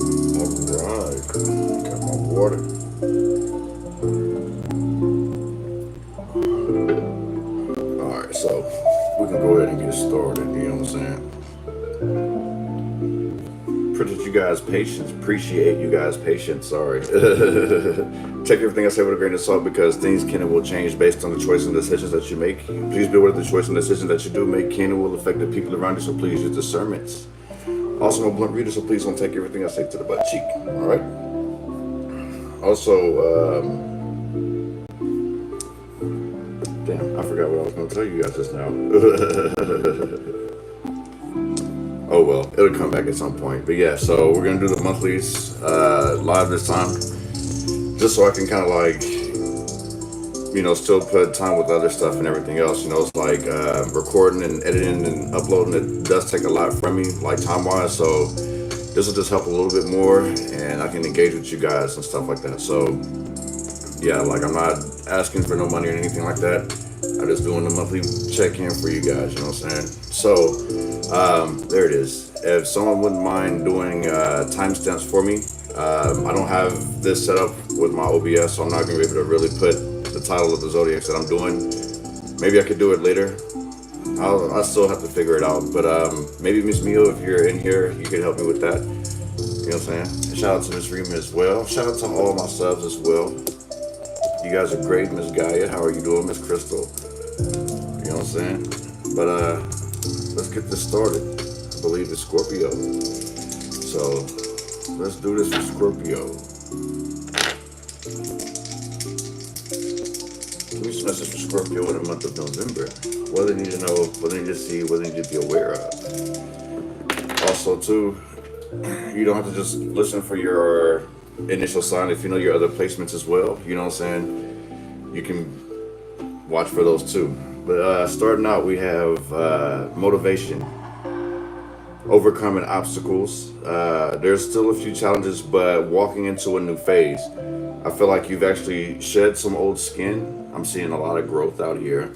Alright, got my water. Alright, so we can go ahead and get started, you know what I'm saying? Appreciate you guys' patience. Appreciate you guys' patience. Sorry. Take everything I say with a grain of salt because things can and will change based on the choices and decisions that you make. Please be aware that the choice and decisions that you do make can and will affect the people around you, so please use discernment. Also, I'm a blunt reader, so please don't take everything I say to the butt cheek. All right. Also, damn, I forgot what I was going to tell you guys just now. Oh well, it'll come back at some point. But yeah, so we're gonna do the monthlies live this time, just so I can kind of like, still put time with other stuff and everything else. It's like recording and editing and uploading. It does take a lot from me, like time wise. So this will just help a little bit more, and I can engage with you guys and stuff like that. So yeah, like I'm not asking for no money or anything like that. I'm just doing the monthly check-in for you guys. You know what I'm saying? So there it is. If someone wouldn't mind doing timestamps for me, I don't have this set up with my OBS, so I'm not gonna be able to really put the title of the zodiacs that I'm doing. Maybe I could do it later. I still have to figure it out. But maybe Miss Mio, if you're in here, you can help me with that. You know what I'm saying? Shout out to Miss Rima as well. Shout out to all my subs as well. You guys are great. Miss Gaia, how are you doing? Miss Crystal. You know what I'm saying? But let's get this started. I believe it's Scorpio. So let's do this for Scorpio. Give me some message for Scorpio in the month of November. What they need to know, what they need to see, what they need to be aware of. Also, too, you don't have to just listen for your initial sign if you know your other placements as well. You know what I'm saying? You can watch for those too. But starting out, we have motivation, overcoming obstacles. There's still a few challenges, but walking into a new phase. I feel like you've actually shed some old skin. I'm seeing a lot of growth out here.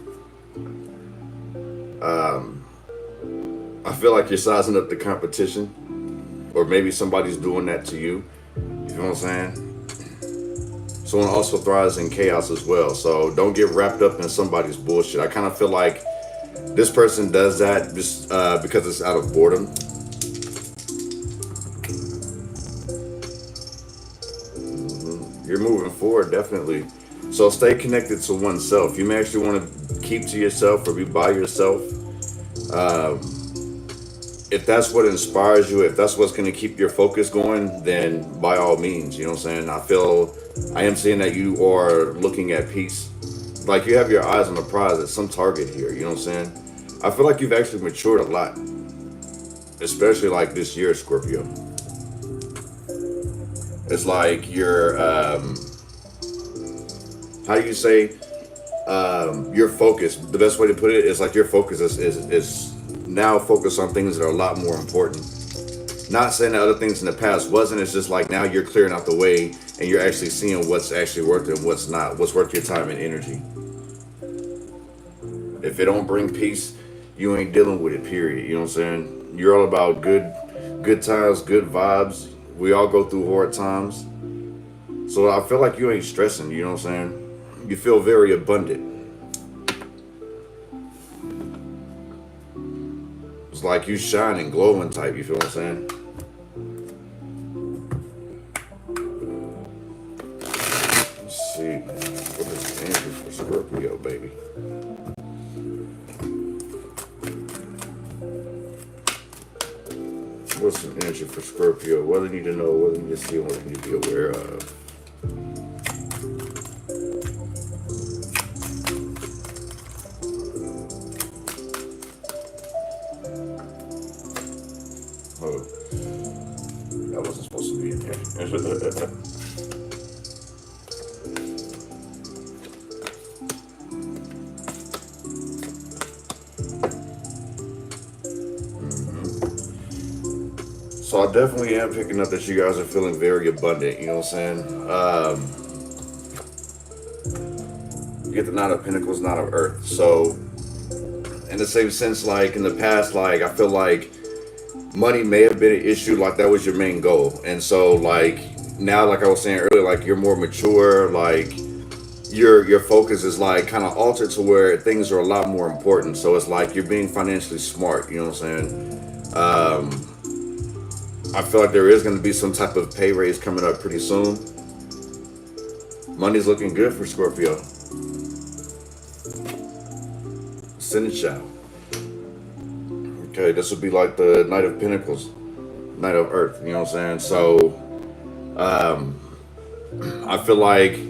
I feel like you're sizing up the competition, or maybe somebody's doing that to you. You know what I'm saying? Someone also thrives in chaos as well. So don't get wrapped up in somebody's bullshit. I kind of feel like this person does that just because it's out of boredom. You're moving forward, definitely. So stay connected to oneself. You may actually want to keep to yourself or be by yourself. If that's what inspires you, if that's what's going to keep your focus going, then by all means, you know what I'm saying? I am seeing that you are looking at peace. Like you have your eyes on the prize at some target here, you know what I'm saying? I feel like you've actually matured a lot, especially like this year, Scorpio. It's like you're, how do you say, your focus, the best way to put it is like your focus is now focused on things that are a lot more important. Not saying that other things in the past wasn't, it's just like now you're clearing out the way and you're actually seeing what's actually worth it and what's not, what's worth your time and energy. If it don't bring peace, you ain't dealing with it, period. You know what I'm saying? You're all about good times, good vibes. We all go through hard times. So I feel like you ain't stressing, you know what I'm saying? You feel very abundant. It's like you shining, glowing type, you feel what I'm saying? Let's see. What is the answer for Scorpio, baby? What's some energy for Scorpio? What do they need to know? What do they need to see? What do they need to be aware of? Oh, that wasn't supposed to be in there. So I definitely am picking up that you guys are feeling very abundant, you know what I'm saying? You get the Nine of Pentacles, Nine of Earth. So in the same sense, like in the past, like I feel like money may have been an issue, like that was your main goal. And so like now, like I was saying earlier, like you're more mature, like your focus is like kind of altered to where things are a lot more important. So it's like you're being financially smart, you know what I'm saying? I feel like there is going to be some type of pay raise coming up pretty soon. Money's looking good for Scorpio. Send it out. Okay, this would be like the Knight of Pentacles, Knight of Earth, you know what I'm saying? So I feel like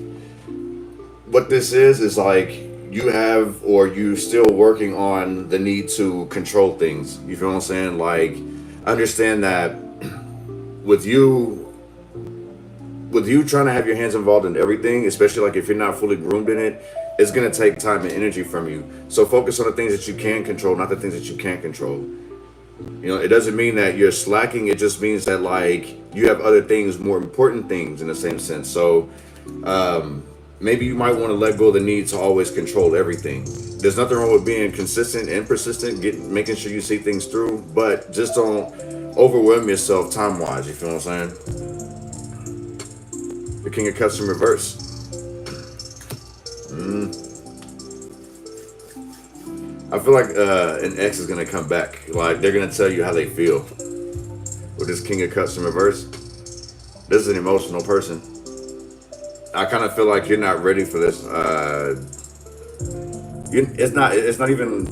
what this is like you have, or you still working on the need to control things. You feel what I'm saying? Like, I understand that with you trying to have your hands involved in everything, especially like if you're not fully groomed in it, it's gonna take time and energy from you. So focus on the things that you can control, not the things that you can't control. You know, it doesn't mean that you're slacking. It just means that like you have other things, more important things in the same sense. So maybe you might want to let go of the need to always control everything. There's nothing wrong with being consistent and persistent, making sure you see things through, but just don't overwhelm yourself time wise. You feel what I'm saying? The King of Cups in reverse. I feel like an ex is gonna come back. Like they're gonna tell you how they feel with this King of Cups in reverse. This is an emotional person. I kind of feel like you're not ready for this. It's not even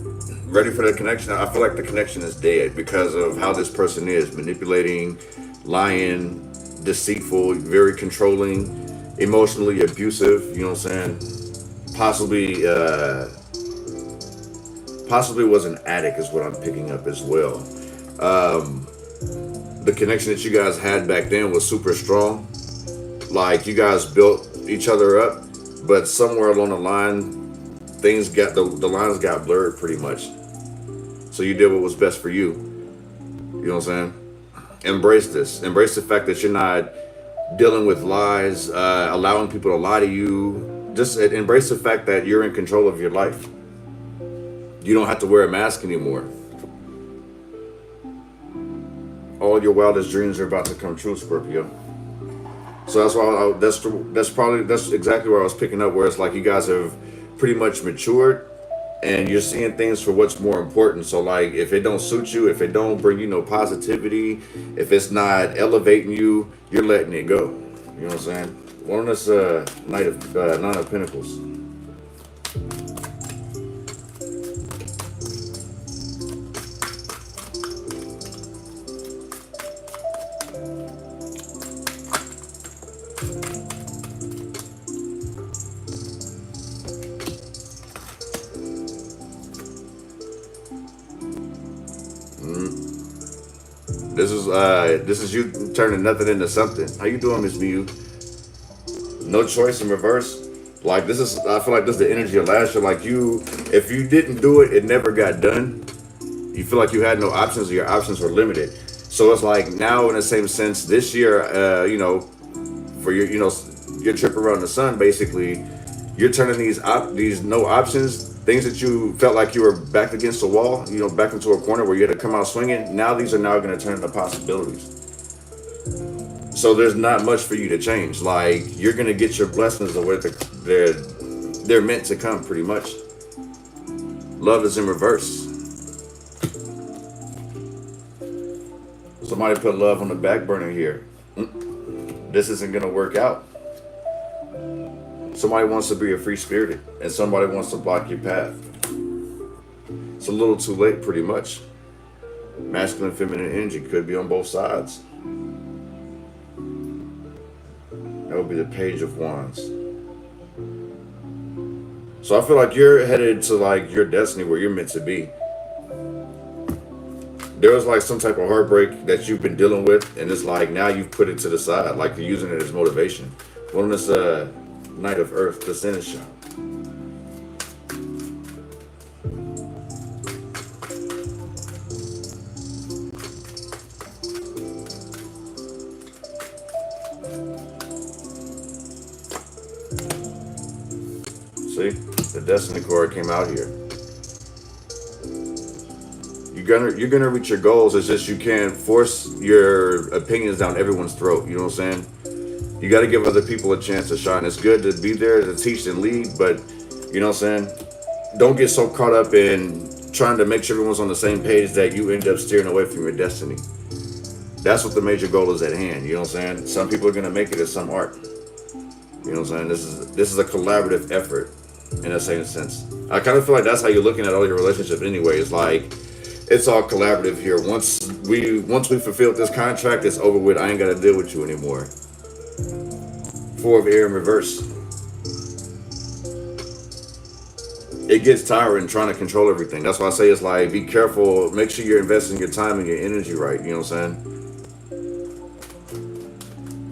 ready for the connection. I feel like the connection is dead because of how this person is manipulating, lying, deceitful, very controlling, emotionally abusive. You know what I'm saying? Possibly was an addict is what I'm picking up as well. The connection that you guys had back then was super strong. Like you guys built each other up, but somewhere along the line, things got the lines got blurred pretty much. So you did what was best for you. You know what I'm saying? Embrace this. Embrace the fact that you're not dealing with lies, allowing people to lie to you. Just embrace the fact that you're in control of your life. You don't have to wear a mask anymore. All your wildest dreams are about to come true, Scorpio. So that's why that's exactly where I was picking up, where it's like you guys have pretty much matured and you're seeing things for what's more important. So like if it don't suit you, if it don't bring you no positivity, if it's not elevating you, you're letting it go. You know what I'm saying? One of this Nine of Pentacles. This is you turning nothing into something. How you doing, Miss Miu? No choice in reverse. Like this is, I feel like this is the energy of last year. Like you, if you didn't do it, it never got done. You feel like you had no options, or your options were limited. So it's like now, in the same sense, this year, for your trip around the sun, basically, you're turning these no options, things that you felt like you were back against the wall, back into a corner where you had to come out swinging. Now these are now going to turn into possibilities. So there's not much for you to change. Like you're going to get your blessings the way they're meant to come, pretty much. Love is in reverse. Somebody put love on the back burner here. This isn't going to work out. Somebody wants to be a free spirited, and somebody wants to block your path. It's a little too late, pretty much. Masculine, feminine energy could be on both sides. That would be the Page of Wands. So I feel like you're headed to like your destiny, where you're meant to be. There was like some type of heartbreak that you've been dealing with, and it's like now you've put it to the side, like you're using it as motivation. One of this Knight of Earth, the Center shot. See, the Destiny card came out here. You you're gonna reach your goals. It's just you can't force your opinions down everyone's throat. You know what I'm saying? You got to give other people a chance to shine. It's good to be there to teach and lead, but you know what I'm saying? Don't get so caught up in trying to make sure everyone's on the same page that you end up steering away from your destiny. That's what the major goal is at hand. You know what I'm saying? Some people are gonna make it, as some art. You know what I'm saying? This is a collaborative effort in a same sense. I kind of feel like that's how you're looking at all your relationships anyway. It's like it's all collaborative here. Once we fulfilled this contract, it's over with. I ain't gotta deal with you anymore. Four of air in reverse. It gets tiring trying to control everything. That's why I say it's like be careful. Make sure you're investing your time and your energy right. You know what I'm saying?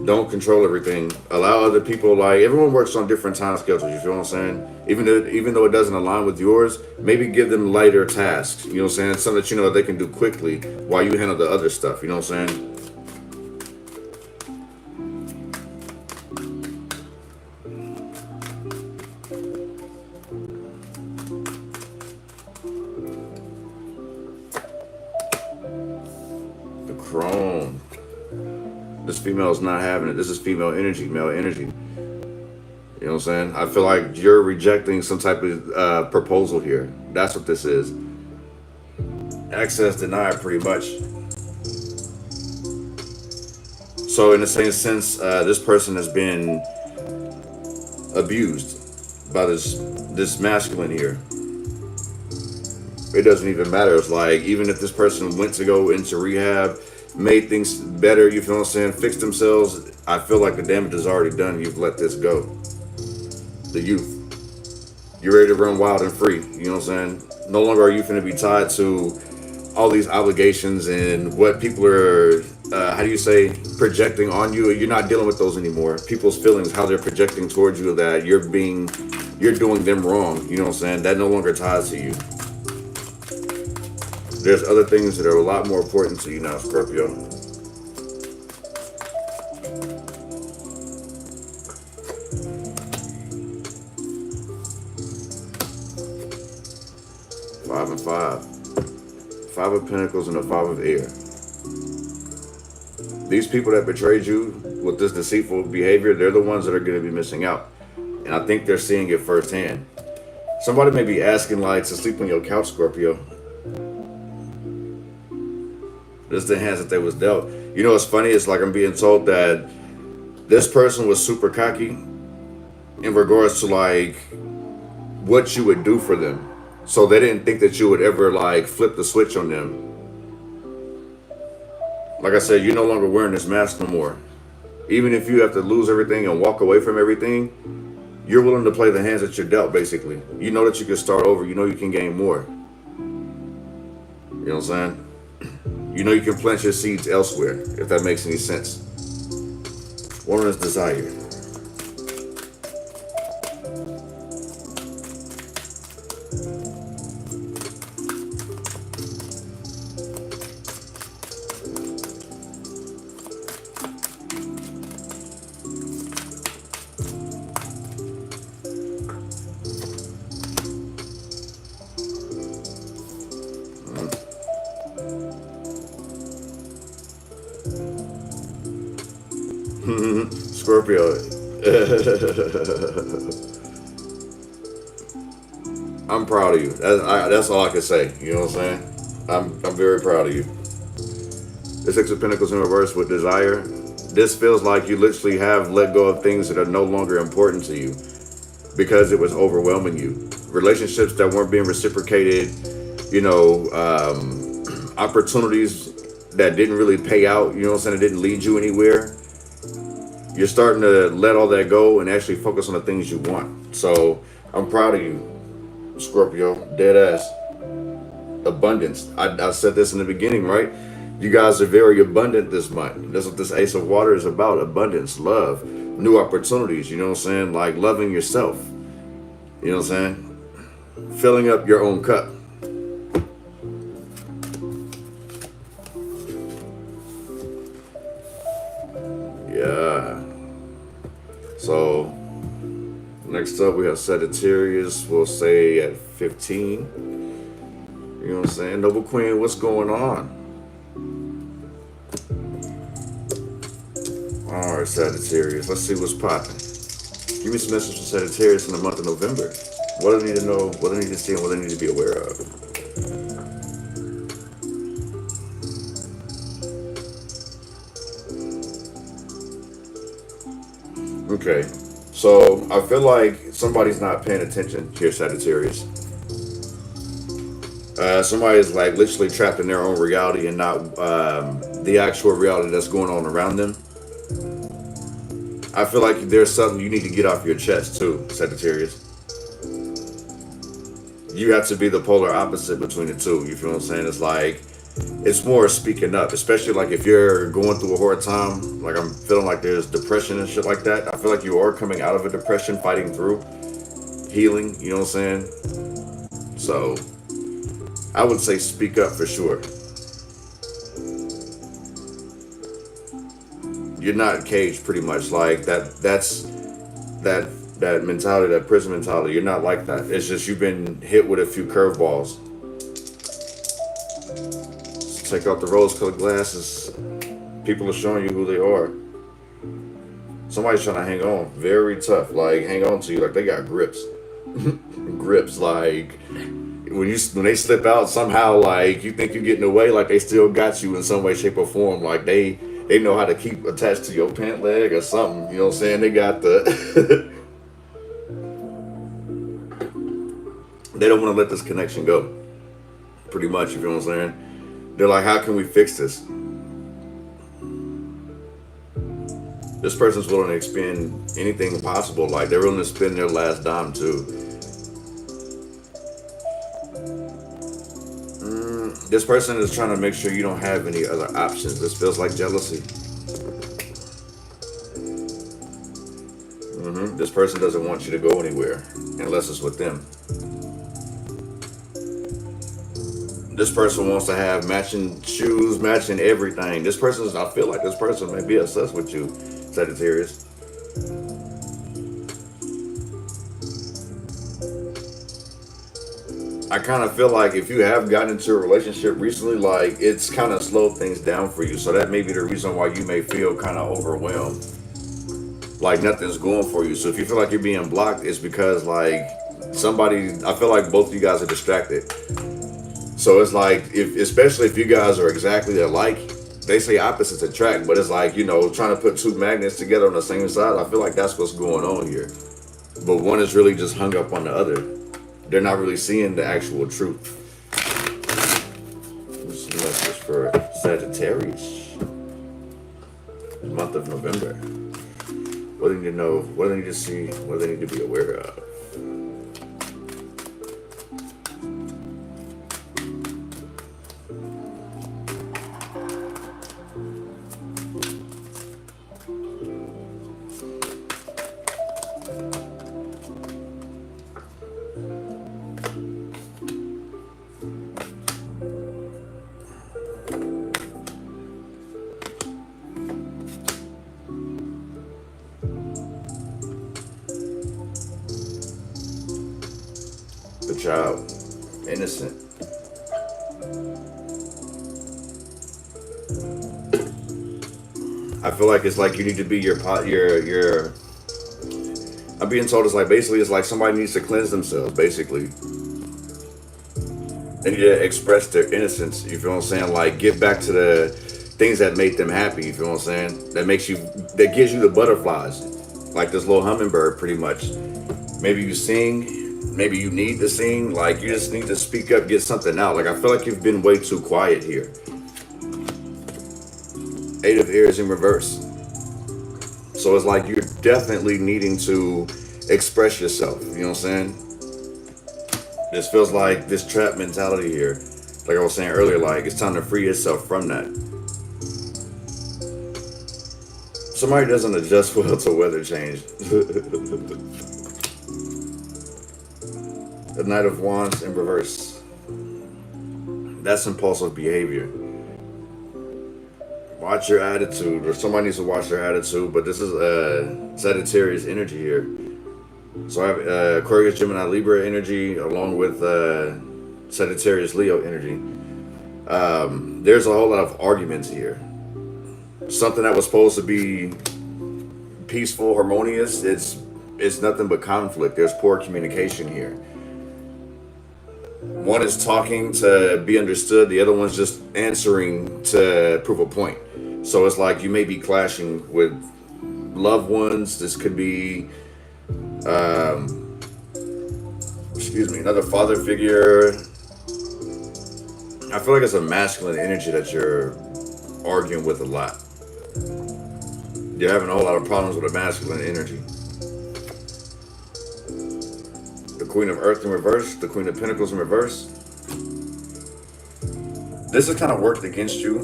Don't control everything. Allow other people. Like everyone works on different time schedules. You feel what I'm saying? Even though it doesn't align with yours, maybe give them lighter tasks. You know what I'm saying? Something that you know they can do quickly while you handle the other stuff. You know what I'm saying? The Chrome. This female is not having it. This is female energy, male energy. You know what I'm saying? I feel like you're rejecting some type of proposal here. That's what this is. Access denied, pretty much. So, in the same sense, this person has been abused by this masculine here. It doesn't even matter. It's like even if this person went to go into rehab, made things better, you feel what I'm saying, fixed themselves, I feel like the damage is already done. You've let this go. The youth. You're ready to run wild and free. You know what I'm saying? No longer are you going to be tied to all these obligations and what people are, how do you say, projecting on you. You're not dealing with those anymore. People's feelings, how they're projecting towards you, that you're doing them wrong. You know what I'm saying? That no longer ties to you. There's other things that are a lot more important to you now, Scorpio. Five and five. Five of Pentacles and a Five of Air. These people that betrayed you with this deceitful behavior, they're the ones that are going to be missing out. And I think they're seeing it firsthand. Somebody may be asking like to sleep on your couch, Scorpio. This is the hands that they was dealt. You know what's funny? It's like I'm being told that this person was super cocky in regards to like what you would do for them. So they didn't think that you would ever like flip the switch on them. Like I said, you're no longer wearing this mask no more. Even if you have to lose everything and walk away from everything, you're willing to play the hands that you're dealt, basically. You know that you can start over. You know you can gain more. You know what I'm saying? You know you can plant your seeds elsewhere, if that makes any sense. One is desire. Scorpio. I'm proud of you. That's all I can say. You know what I'm saying? I'm very proud of you. The Six of Pentacles in reverse with desire. This feels like you literally have let go of things that are no longer important to you because it was overwhelming you. Relationships that weren't being reciprocated, you know, opportunities that didn't really pay out, you know what I'm saying, it didn't lead you anywhere. You're starting to let all that go and actually focus on the things you want. So I'm proud of you, Scorpio. Dead ass. Abundance. I said this in the beginning, right? You guys are very abundant this month. That's what this Ace of Water is about. Abundance, love, new opportunities, you know what I'm saying? Like loving yourself. You know what I'm saying? Filling up your own cup. Yeah. So next up we have Sagittarius. We'll say at 15. You know what know what I'm saying? Noble Queen, what's going on? Alright, Sagittarius. Let's see what's popping. Give me some message from Sagittarius in the month of November. What do I need to know, what do I need to see, and what do I need to be aware of? Okay, so I feel like somebody's not paying attention here, Sagittarius. Somebody's like literally trapped in their own reality and not the actual reality that's going on around them. I feel like there's something you need to get off your chest too, Sagittarius. You have to be the polar opposite between the two. You feel what I'm saying? It's like, it's more speaking up, especially like if you're going through a hard time. Like I'm feeling like there's depression and shit like that. I feel like you are coming out of a depression, fighting through, healing. You know what I'm saying? So I would say speak up for sure. You're not caged, pretty much. Like that's that mentality, that prison mentality. You're not like that. It's just you've been hit with a few curveballs. So take off the rose-colored glasses. People are showing you who they are. Somebody's trying to hang on, very tough. Like hang on to you, like they got grips, grips. Like when they slip out somehow, like you think you're getting away, like they still got you in some way, shape, or form. Like they know how to keep attached to your pant leg or something. You know what I'm saying? They got the they don't want to let this connection go. Pretty much, you feel what I'm saying? They're like, how can we fix this? This person's willing to expend anything possible. Like they're willing to spend their last dime too. This person is trying to make sure you don't have any other options. This feels like jealousy. This person doesn't want you to go anywhere unless it's with them. This person wants to have matching shoes, matching everything. I feel like this person may be obsessed with you, Sagittarius. I kind of feel like if you have gotten into a relationship recently, like it's kind of slowed things down for you. So that may be the reason why you may feel kind of overwhelmed. Like nothing's going for you. So if you feel like you're being blocked, it's because like I feel like both of you guys are distracted. So it's like, especially if you guys are exactly alike, they say opposites attract, but it's like, trying to put two magnets together on the same side. I feel like that's what's going on here. But one is really just hung up on the other. They're not really seeing the actual truth. What's the message for Sagittarius? The month of November. What do they need to know? What do they need to see? What do they need to be aware of? The child, innocent. I feel like it's like you need to be your I'm being told it's like basically it's like somebody needs to cleanse themselves, basically. They need to express their innocence, you feel what I'm saying? Like get back to the things that made them happy, you feel what I'm saying? That gives you the butterflies. Like this little hummingbird, pretty much. Maybe you sing. Maybe you need to sing, like you just need to speak up, get something out. Like I feel like you've been way too quiet here. Eight of Ears in reverse. So it's like you're definitely needing to express yourself, you know what I'm saying? This feels like this trap mentality here. Like I was saying earlier, like it's time to free yourself from that. Somebody doesn't adjust well to weather change. The Knight of Wands in reverse. That's impulsive behavior. Watch your attitude, or somebody needs to watch their attitude, but this is Sagittarius energy here. So I have Aquarius, Gemini, Libra energy, along with Sagittarius Leo energy. There's a whole lot of arguments here. Something that was supposed to be peaceful, harmonious, it's nothing but conflict. There's poor communication here. One is talking to be understood, the other one's just answering to prove a point. So it's like you may be clashing with loved ones. This could be, another father figure. I feel like it's a masculine energy that you're arguing with a lot. You're having a whole lot of problems with a masculine energy. The Queen of Earth in reverse, the Queen of Pentacles in reverse. This has kind of worked against you.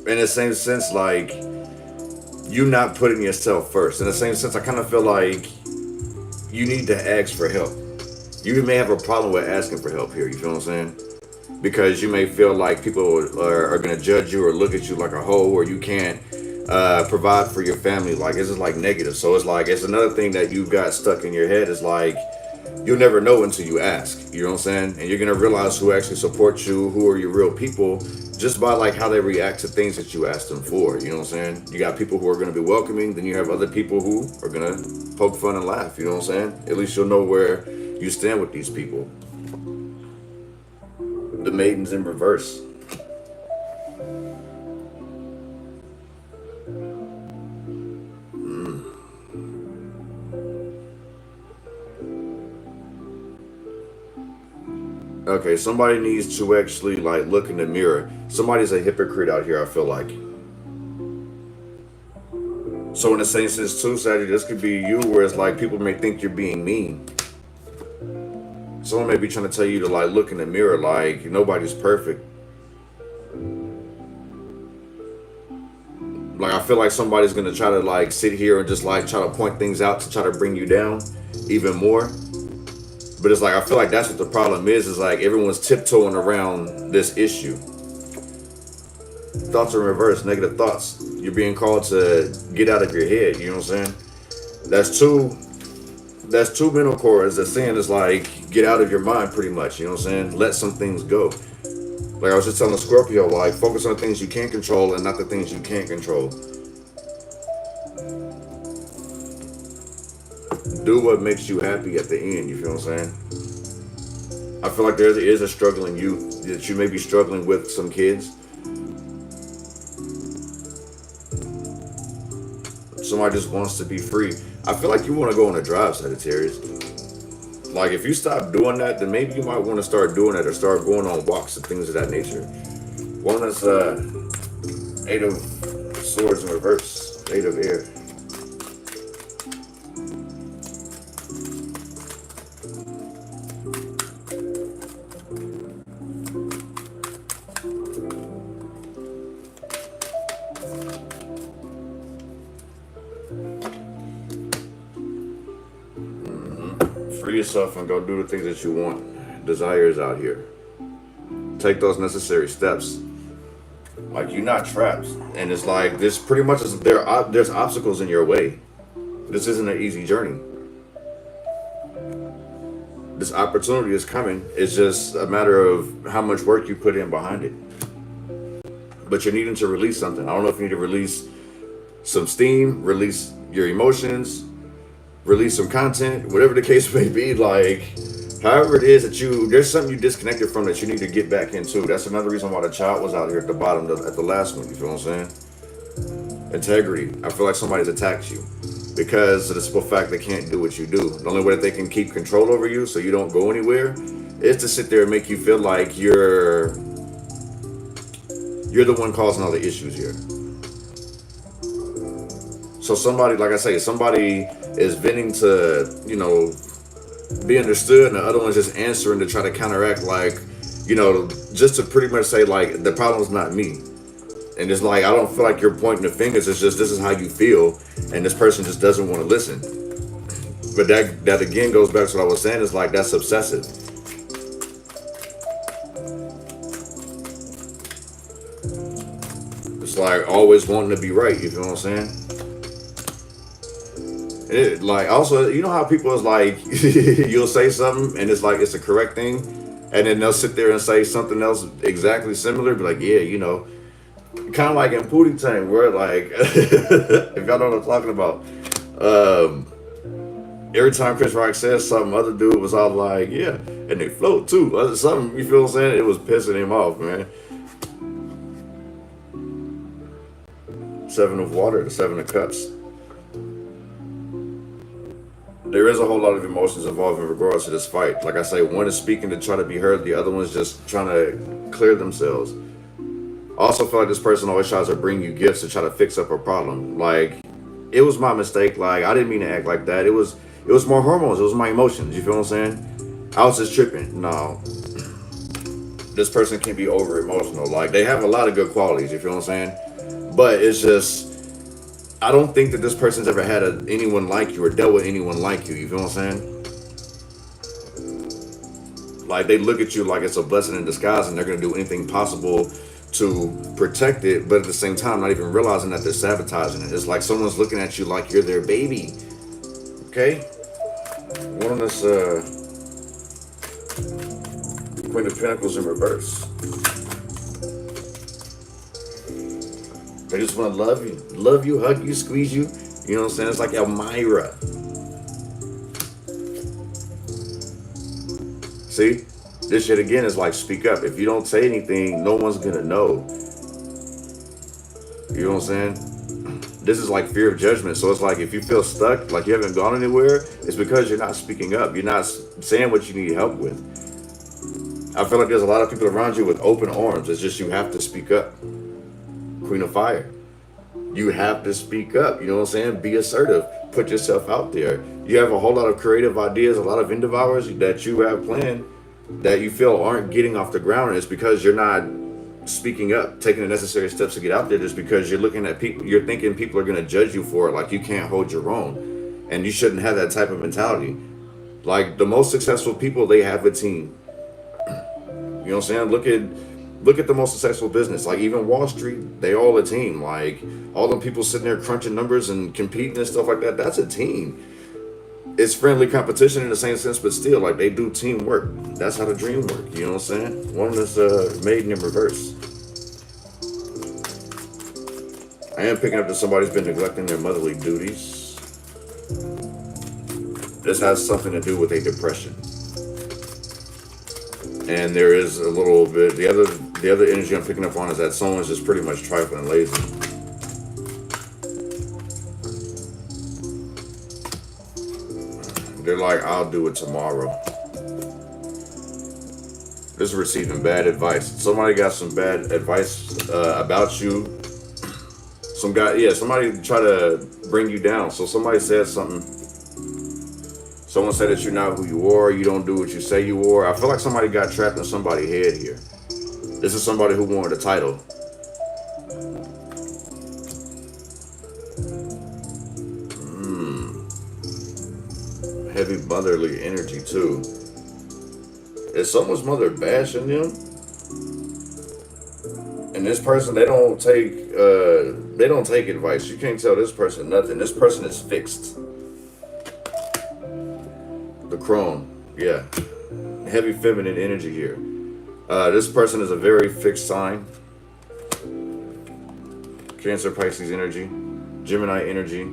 In the same sense, like, you not putting yourself first. In the same sense, I kind of feel like you need to ask for help. You may have a problem with asking for help here, you feel what I'm saying? Because you may feel like people are going to judge you or look at you like a hoe, or you can't provide for your family. Like, it's just like negative. So it's like, it's another thing that you got stuck in your head is like, you'll never know until you ask, you know what I'm saying? And you're going to realize who actually supports you, who are your real people, just by like how they react to things that you ask them for, you know what I'm saying? You got people who are going to be welcoming, then you have other people who are going to poke fun and laugh, you know what I'm saying? At least you'll know where you stand with these people. The Maiden's in reverse. Okay, somebody needs to actually like look in the mirror. Somebody's a hypocrite out here, I feel like. So in the same sense too, Sagittarius, this could be you, where it's like people may think you're being mean. Someone may be trying to tell you to like look in the mirror, like nobody's perfect. Like, I feel like somebody's gonna try to like sit here and just like try to point things out to try to bring you down even more. But it's like, I feel like that's what the problem is like everyone's tiptoeing around this issue. Thoughts are in reverse, negative thoughts. You're being called to get out of your head, you know what I'm saying? That's two mental cores that's saying is like, get out of your mind pretty much, you know what I'm saying? Let some things go. Like I was just telling Scorpio, like, focus on the things you can control and not the things you can't control. Do what makes you happy at the end, you feel what I'm saying? I feel like there is a struggling youth, that you may be struggling with some kids. Somebody just wants to be free. I feel like you want to go on a drive, Sagittarius. Like, if you stop doing that, then maybe you might want to start doing that or start going on walks and things of that nature. One is Eight of Swords in reverse, Eight of Air. Free yourself and go do the things that you want. Desires out here. Take those necessary steps. Like, you're not trapped. And it's like, this pretty much is, there's obstacles in your way. This isn't an easy journey. This opportunity is coming. It's just a matter of how much work you put in behind it. But you're needing to release something. I don't know if you need to release some steam, release your emotions, release some content, whatever the case may be. Like, however it is that there's something you disconnected from that you need to get back into. That's another reason why the child was out here at the bottom, at the last one, you feel what I'm saying? Integrity. I feel like somebody's attacked you because of the simple fact they can't do what you do. The only way that they can keep control over you so you don't go anywhere is to sit there and make you feel like you're the one causing all the issues here. So somebody, like I say, somebody is venting to, be understood, and the other one's just answering to try to counteract, like, just to pretty much say, like, the problem's not me. And it's like, I don't feel like you're pointing the fingers, it's just, this is how you feel, and this person just doesn't want to listen. But that again goes back to what I was saying, is like, that's obsessive. It's like always wanting to be right, you feel what I'm saying? It, like, also, you know how people is like, you'll say something and it's like it's a correct thing, and then they'll sit there and say something else exactly similar, be like, yeah, kind of like in Pootie Tang, where like, if y'all know what I'm talking about, um, every time Chris Rock says something, other dude was all like, yeah, and they float too. Something, you feel what I'm saying? It was pissing him off, man. Seven of water, the seven of cups. There is a whole lot of emotions involved in regards to this fight. Like I say, one is speaking to try to be heard, the other one's just trying to clear themselves. I also feel like this person always tries to bring you gifts to try to fix up a problem. Like, it was my mistake. Like, I didn't mean to act like that. It was more hormones. It was my emotions. You feel what I'm saying? I was just tripping. No, this person can be over emotional. Like, they have a lot of good qualities. You feel what I'm saying? But it's just, I don't think that this person's ever had anyone like you or dealt with anyone like you. You feel what I'm saying? Like, they look at you like it's a blessing in disguise, and they're gonna do anything possible to protect it, but at the same time, not even realizing that they're sabotaging it. It's like someone's looking at you like you're their baby. Okay? One of this Queen of Pentacles in reverse. They just want to love you, hug you, squeeze you. You know what I'm saying? It's like Elmira. See? This shit again is like, speak up. If you don't say anything, no one's gonna know. You know what I'm saying? This is like fear of judgment. So it's like, if you feel stuck, like you haven't gone anywhere, it's because you're not speaking up. You're not saying what you need help with. I feel like there's a lot of people around you with open arms. It's just you have to speak up. Queen of Fire. You have to speak up. You know what I'm saying? Be assertive. Put yourself out there. You have a whole lot of creative ideas, a lot of endeavors that you have planned that you feel aren't getting off the ground. And it's because you're not speaking up, taking the necessary steps to get out there, just because you're looking at people, you're thinking people are going to judge you for it, like you can't hold your own. And you shouldn't have that type of mentality. Like, the most successful people, they have a team. You know what I'm saying? Look at the most successful business. Like, even Wall Street, they all a team. Like, all them people sitting there crunching numbers and competing and stuff like that, that's a team. It's friendly competition in the same sense, but still, like, they do teamwork. That's how the dream works. You know what I'm saying? One that's maiden in reverse. I am picking up that somebody's been neglecting their motherly duties. This has something to do with a depression. And there is a little bit, the other energy I'm picking up on is that someone's just pretty much trifling and lazy. They're like, I'll do it tomorrow. This is receiving bad advice. Somebody got some bad advice about you. Somebody try to bring you down. So somebody said something. Someone said that you're not who you are. You don't do what you say you are. I feel like somebody got trapped in somebody's head here. This is somebody who wanted a title. Heavy motherly energy too. Is someone's mother bashing them? And this person, they don't take advice. You can't tell this person nothing. This person is fixed. The crone, yeah. Heavy feminine energy here. This person is a very fixed sign. Cancer, Pisces energy, Gemini energy.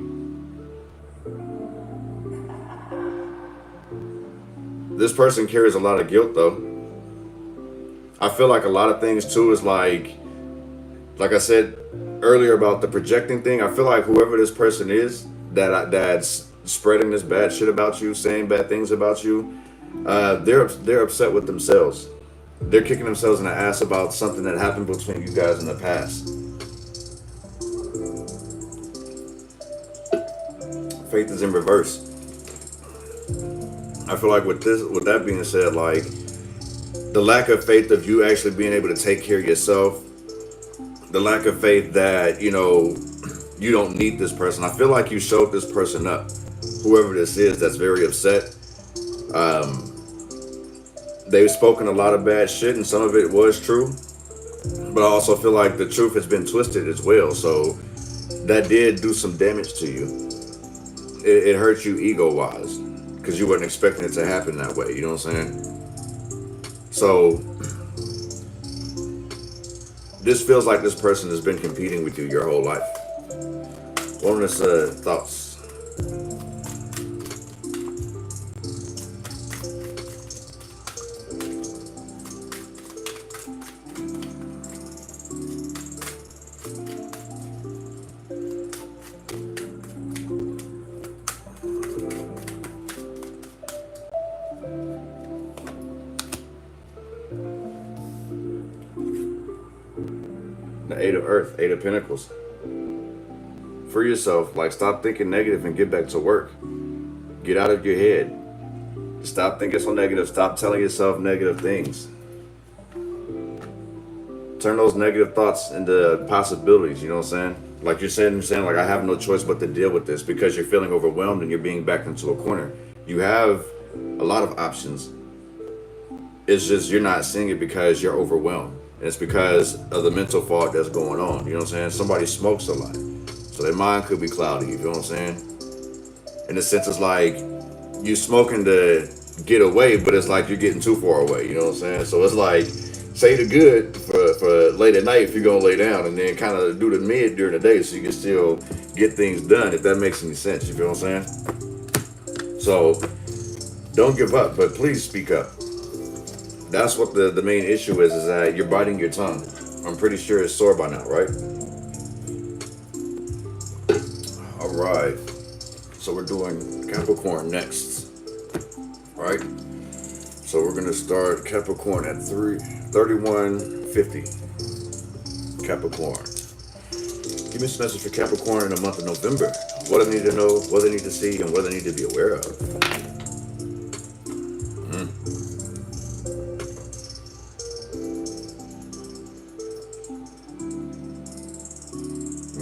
This person carries a lot of guilt though. I feel like a lot of things too is like I said earlier about the projecting thing. I feel like whoever this person is that's spreading this bad shit about you, saying bad things about you, they're upset with themselves. They're kicking themselves in the ass about something that happened between you guys in the past. Faith is in reverse. I feel like with that being said, like, the lack of faith of you actually being able to take care of yourself, the lack of faith that, you don't need this person. I feel like you showed this person up, whoever this is that's very upset. They've spoken a lot of bad shit, and some of it was true, but I also feel like the truth has been twisted as well. So that did do some damage to you. it hurts you ego wise because you weren't expecting it to happen that way. You know what I'm saying? So this feels like this person has been competing with you your whole life. Bonus thoughts. The Eight of Earth, Eight of Pentacles. Free yourself. Like, stop thinking negative and get back to work. Get out of your head. Stop thinking so negative. Stop telling yourself negative things. Turn those negative thoughts into possibilities. You know what I'm saying? Like you're saying, like, I have no choice but to deal with this because you're feeling overwhelmed and you're being backed into a corner. You have a lot of options. It's just you're not seeing it because you're overwhelmed. And it's because of the mental fog that's going on. You know what I'm saying? Somebody smokes a lot. So their mind could be cloudy. You feel what I'm saying? In the sense, it's like you smoking to get away, but it's like you're getting too far away. You know what I'm saying? So it's like, say the good for late at night if you're going to lay down, and then kind of do the mid during the day so you can still get things done, if that makes any sense. You feel what I'm saying? So don't give up, but please speak up. That's what the main issue is that you're biting your tongue. I'm pretty sure it's sore by now, right? All right. So we're doing Capricorn next, right? So we're going to start Capricorn at 3150. Capricorn. Give me some message for Capricorn in the month of November. What I need to know, what I need to see, and what I need to be aware of.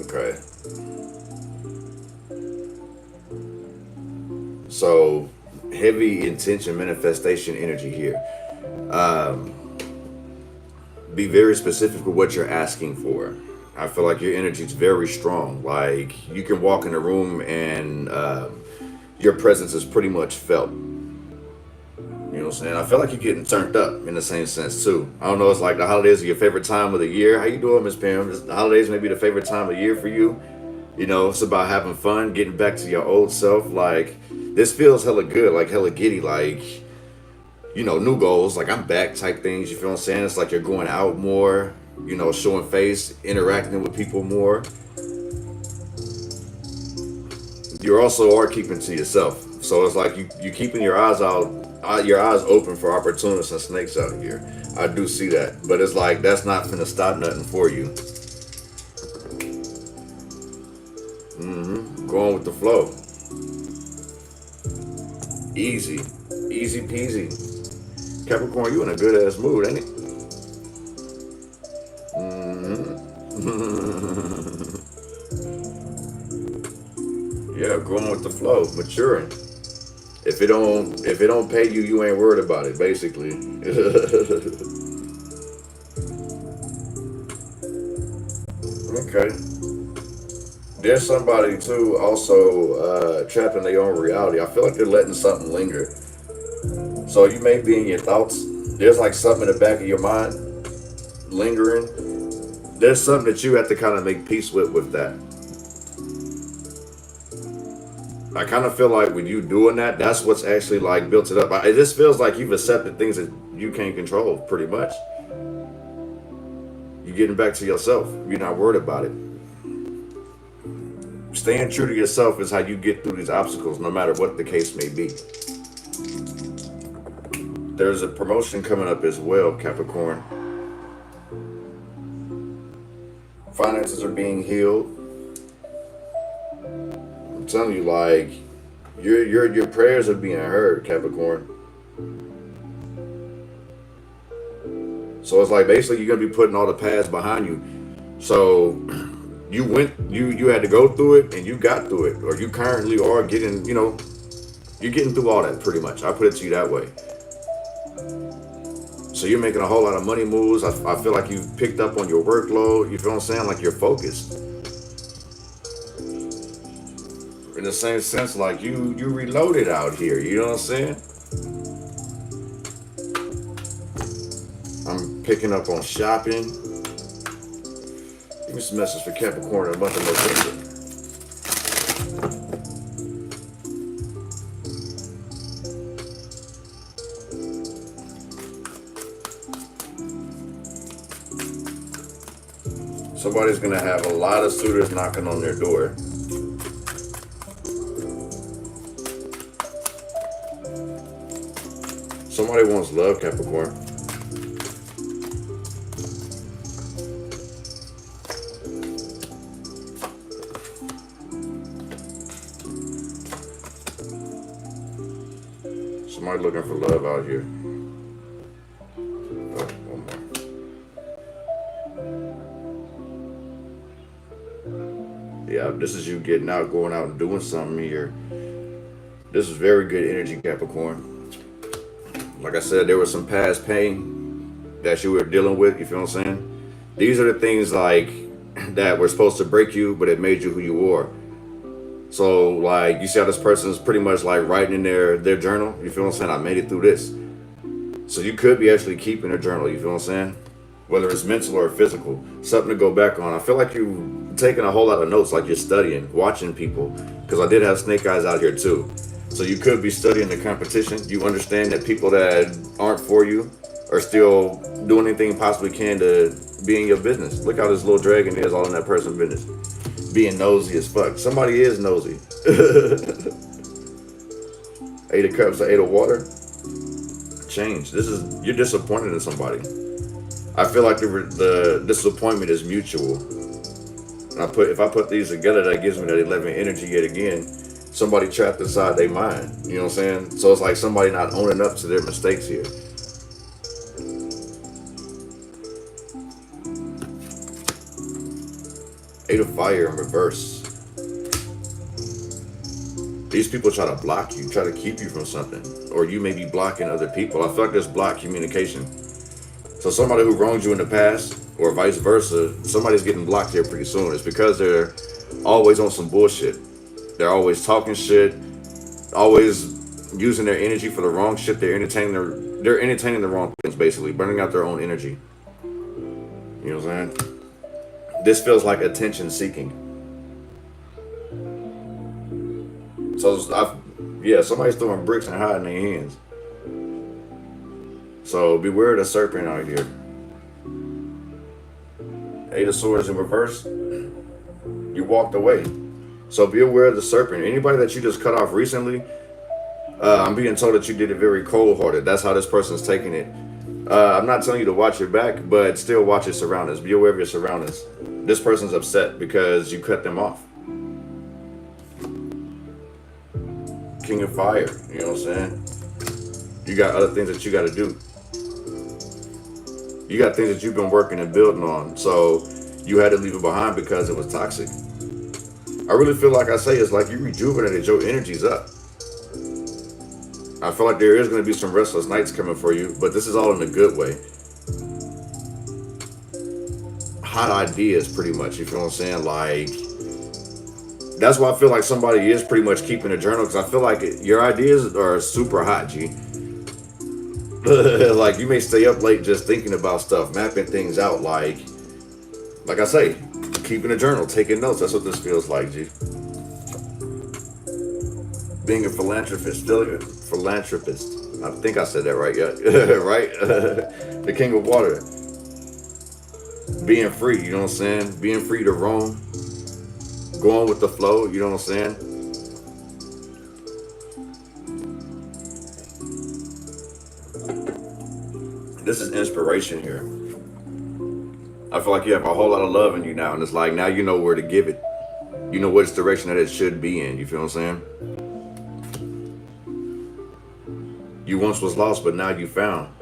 Okay. So, heavy intention manifestation energy here. Be very specific with what you're asking for. I feel like your energy is very strong. Like, you can walk in a room and your presence is pretty much felt. You know what I'm saying? I feel like you're getting turned up in the same sense too. I don't know, it's like the holidays are your favorite time of the year. How you doing, Miss Pam? The holidays may be the favorite time of year for you. You know, it's about having fun, getting back to your old self. Like, this feels hella good, like hella giddy, like, you know, new goals, like I'm back type things, you feel what I'm saying? It's like you're going out more, you know, showing face, interacting with people more. You also are keeping to yourself. So it's like you keeping your eyes open for opportunists and snakes out here. I do see that. But it's like, that's not finna stop nothing for you. Going with the flow. Easy. Easy peasy. Capricorn, you in a good ass mood, ain't it? Yeah, going with the flow, maturing. If it don't pay you, you ain't worried about it, basically. Okay. There's somebody too also trapped in their own reality. I feel like they're letting something linger. So you may be in your thoughts. There's like something in the back of your mind lingering. There's something that you have to kind of make peace with that. I kind of feel like with you doing that, that's what's actually like built it up. It just feels like you've accepted things that you can't control, pretty much. You're getting back to yourself. You're not worried about it. Staying true to yourself is how you get through these obstacles, no matter what the case may be. There's a promotion coming up as well, Capricorn. Finances are being healed. I'm telling you, like, your prayers are being heard, Capricorn. So it's like basically you're gonna be putting all the past behind you. So you had to go through it and you got through it, or you currently are getting, you're getting through all that pretty much. I put it to you that way. So you're making a whole lot of money moves. I feel like you've picked up on your workload. You feel what I'm saying? Like you're focused. in the same sense, like you reloaded out here. You know what I'm saying? I'm picking up on shopping. Give me some message for Capricorn in the month of November. Somebody's gonna have a lot of suitors knocking on their door. Somebody wants love, Capricorn. Somebody looking for love out here. Oh, one more. Yeah, this is you getting out, going out and doing something here. This is very good energy, Capricorn. Like I said, there was some past pain that you were dealing with, you feel what I'm saying? These are the things like that were supposed to break you, but it made you who you are. So like you see how this person is pretty much like writing in their journal, you feel what I'm saying? I made it through this. So you could be actually keeping a journal, you feel what I'm saying? Whether it's mental or physical, something to go back on. I feel like you're taking a whole lot of notes, like you're studying, watching people, because I did have snake eyes out here too. So you could be studying the competition. You understand that people that aren't for you are still doing anything possibly can to be in your business. Look how this little dragon is all in that person's business. Being nosy as fuck. Somebody is nosy. Eight of Cups or Eight of Water. Change. You're disappointed in somebody. I feel like the disappointment is mutual. And if I put these together, that gives me that 11 energy yet again. Somebody trapped inside their mind. You know what I'm saying? So it's like somebody not owning up to their mistakes here. Eight of Fire in reverse. These people try to block you, try to keep you from something. Or you may be blocking other people. I feel like there's blocked communication. So somebody who wronged you in the past, or vice versa, somebody's getting blocked here pretty soon. It's because they're always on some bullshit. They're always talking shit, always using their energy for the wrong shit. They're entertaining the wrong things, basically, burning out their own energy. You know what I'm saying? This feels like attention seeking. So somebody's throwing bricks and hiding their hands. So beware of the serpent out here. Eight of Swords in reverse. You walked away. So be aware of the serpent. Anybody that you just cut off recently, I'm being told that you did it very cold-hearted. That's how this person's taking it. I'm not telling you to watch your back, but still watch your surroundings. Be aware of your surroundings. This person's upset because you cut them off. King of Fire, you know what I'm saying? You got other things that you got to do. You got things that you've been working and building on, so you had to leave it behind because it was toxic. I really feel like I say it's like you rejuvenated, your energy's up. I feel like there is going to be some restless nights coming for you, but this is all in a good way. Hot ideas, pretty much, you feel what I'm saying? Like, that's why I feel like somebody is pretty much keeping a journal, because I feel like your ideas are super hot, G. Like, you may stay up late just thinking about stuff, mapping things out, like I say, keeping a journal, taking notes. That's what this feels like, G. Being a philanthropist, still a philanthropist. I think I said that right, yeah. Right? The King of Water. Being free, you know what I'm saying? Being free to roam. Going with the flow, you know what I'm saying? This is inspiration here. I feel like you have a whole lot of love in you now, and it's like now you know where to give it. You know which direction that it should be in, you feel what I'm saying? You once was lost, but now you found.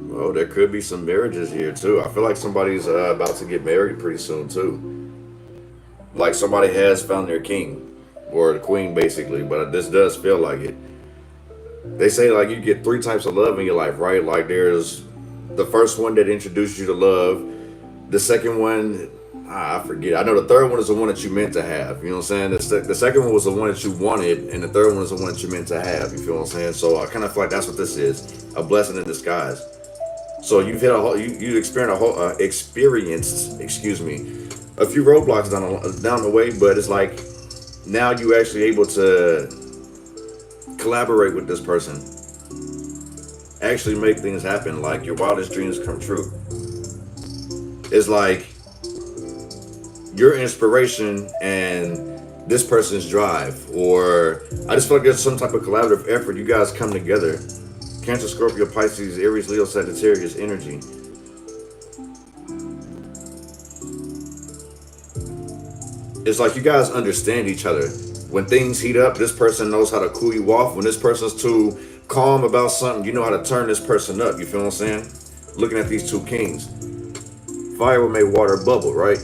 Well, there could be some marriages here too. I feel like somebody's about to get married pretty soon too. Like somebody has found their king or the queen basically, but this does feel like it. They say like you get 3 types of love in your life, right? Like there's the first one that introduces you to love. The second one I forget. I know the third one is the one that you meant to have. You know what I'm saying? The second one was the one that you wanted, and the third one is the one that you meant to have. You feel what I'm saying? So I kind of feel like that's what this is, a blessing in disguise. So you've hit a whole, you experienced a whole, experienced, excuse me, a few roadblocks down the way, but it's like now you actually able to collaborate with this person, actually make things happen, like your wildest dreams come true. It's like your inspiration and this person's drive, or I just feel like there's some type of collaborative effort. You guys come together. Cancer, Scorpio, Pisces, Aries, Leo, Sagittarius energy. It's like you guys understand each other. When things heat up, this person knows how to cool you off. When this person's too calm about something, you know how to turn this person up. You feel what I'm saying? Looking at these two kings. Fire will make water bubble, right?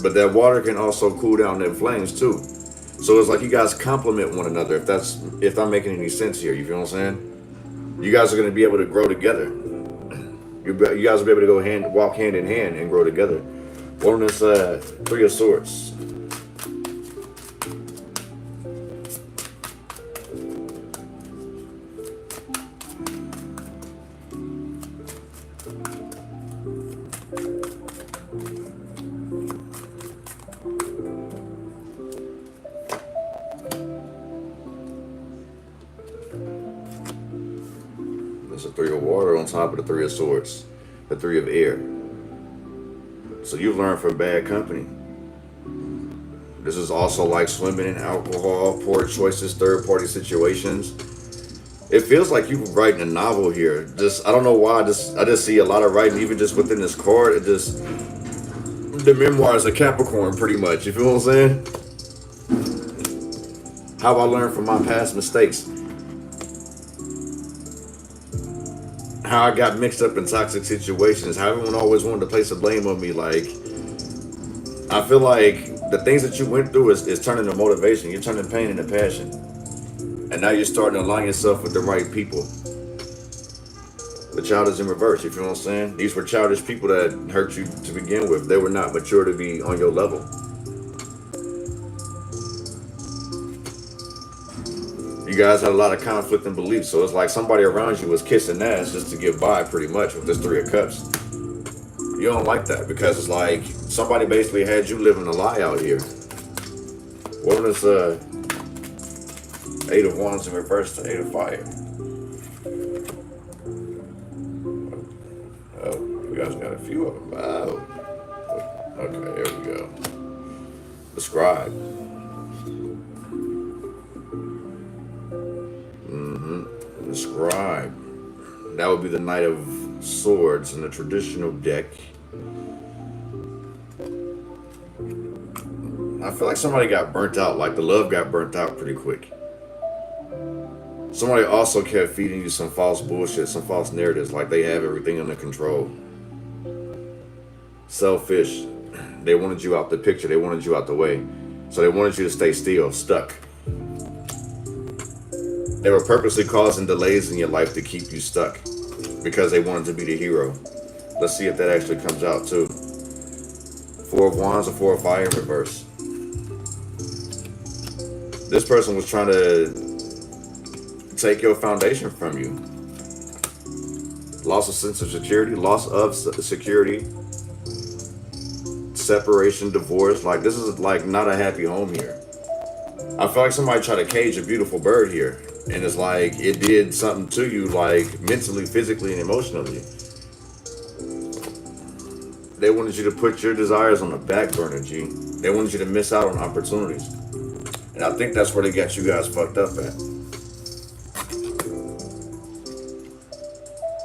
But that water can also cool down them flames too. So it's like you guys complement one another. If I'm making any sense here, you feel what I'm saying? You guys are going to be able to grow together. You guys will be able to walk hand in hand and grow together. On this Three of Swords. There's a Three of Water on top of the Three of Swords. The Three of Air. So you've learned from bad company. This is also like swimming in alcohol, poor choices, third-party situations. It feels like you're writing a novel here. Just I don't know why. I just see a lot of writing, even just within this card. It just the memoirs of Capricorn, pretty much. You feel what I'm saying? How I learned from my past mistakes. How I got mixed up in toxic situations. How everyone always wanted to place the blame on me. Like I feel like the things that you went through is turning to motivation. You're turning pain into passion. And now you're starting to align yourself with the right people. The child is in reverse, you feel what I'm saying? These were childish people that hurt you to begin with. They were not mature to be on your level. You guys had a lot of conflicting beliefs, so it's like somebody around you was kissing ass just to get by pretty much with this Three of Cups. You don't like that because it's like somebody basically had you living a lie out here. What is Eight of Wands in reverse to Eight of Fire? Oh, you guys got a few of them. Wow. Okay, there we go. The Scribe. The Scribe. That would be the Knight of Swords in the traditional deck. I feel like somebody got burnt out, like the love got burnt out pretty quick. Somebody also kept feeding you some false bullshit, some false narratives, like they have everything under control. Selfish. They wanted you out the picture, they wanted you out the way. So they wanted you to stay still, stuck. They were purposely causing delays in your life to keep you stuck because they wanted to be the hero. Let's see if that actually comes out too. Four of Wands or Four of Fire in reverse. This person was trying to take your foundation from you. Loss of sense of security, loss of security, separation, divorce. Like this is like not a happy home here. I feel like somebody tried to cage a beautiful bird here. And it's like it did something to you, like mentally, physically, and emotionally. They wanted you to put your desires on the back burner, G. They wanted you to miss out on opportunities. And I think that's where they got you guys fucked up at.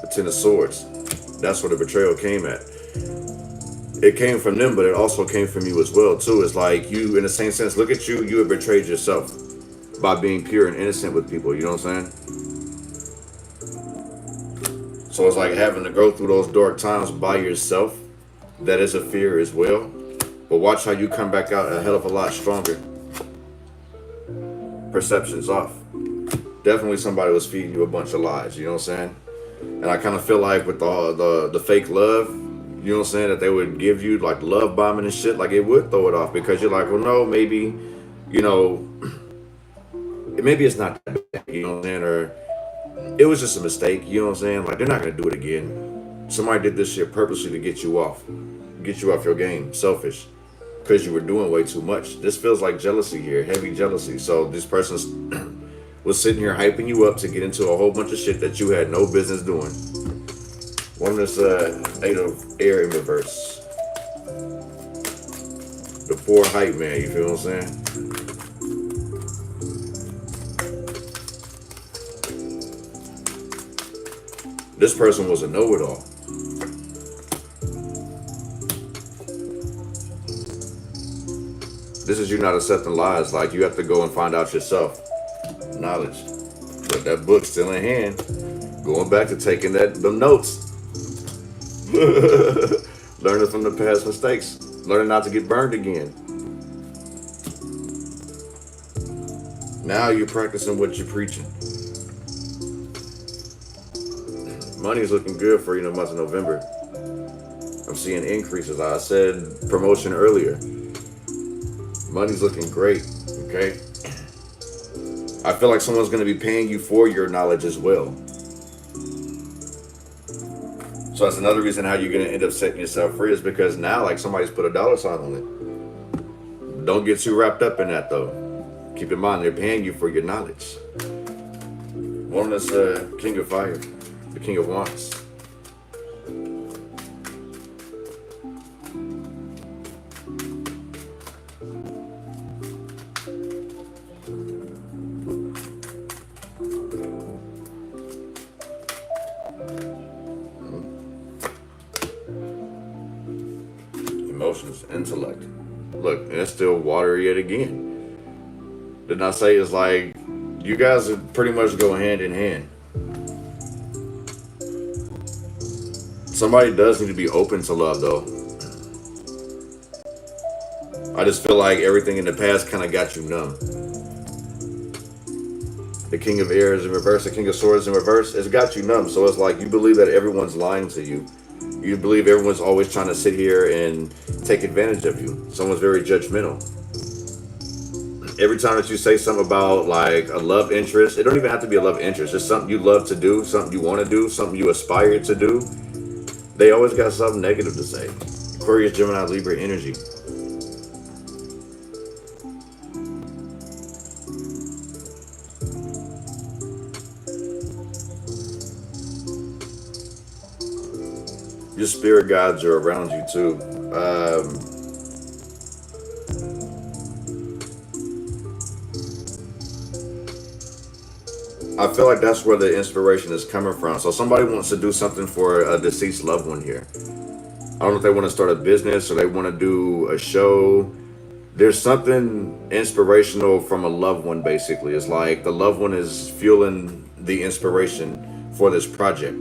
The Ten of Swords. That's where the betrayal came at. It came from them, but it also came from you as well, too. It's like you, in the same sense, look at you, you have betrayed yourself by being pure and innocent with people, you know what I'm saying? So it's like having to go through those dark times by yourself. That is a fear as well. But watch how you come back out a hell of a lot stronger. Perception's off. Definitely somebody was feeding you a bunch of lies, you know what I'm saying? And I kind of feel like with the fake love, You know what I'm saying? That they would give you like love bombing and shit. Like it would throw it off because you're like, well, no, maybe, you know, maybe it's not that bad. You know what I'm saying? Or it was just a mistake. You know what I'm saying? Like they're not gonna do it again. Somebody did this shit purposely to get you off your game. Selfish, because you were doing way too much. This feels like jealousy here, heavy jealousy. So this person's was sitting here hyping you up to get into a whole bunch of shit that you had no business doing. One of this eight of air in reverse. The poor hype man, you feel what I'm saying? This person was a know-it-all. This is you not accepting lies. Like you have to go and find out yourself. Knowledge. But that book's still in hand. Going back to taking them notes. Learning from the past mistakes. Learning not to get burned again. Now you're practicing what you're preaching. Money's looking good for you in the month of November. I'm seeing increases. I said promotion earlier. Money's looking great, okay? I feel like someone's going to be paying you for your knowledge as well. So that's another reason how you're going to end up setting yourself free is because now like somebody's put a dollar sign on it. Don't get too wrapped up in that though. Keep in mind they're paying you for your knowledge. One is King of Fire, the King of Wands. Emotions, intellect. Look, it's still water yet again. Didn't I say it's like you guys pretty much go hand in hand. Somebody does need to be open to love though. I just feel like everything in the past kind of got you numb. The King of Air is in reverse, the King of Swords in reverse. It's got you numb. So it's like you believe that everyone's lying to you. You believe everyone's always trying to sit here and take advantage of you. Someone's very judgmental. Every time that you say something about like a love interest, it don't even have to be a love interest. It's something you love to do, something you want to do, something you aspire to do. They always got something negative to say. Aquarius, Gemini, Libra energy. Your spirit guides are around you too. I feel like that's where the inspiration is coming from. So somebody wants to do something for a deceased loved one here. I don't know if they want to start a business or they want to do a show. There's something inspirational from a loved one basically. It's like the loved one is fueling the inspiration for this project.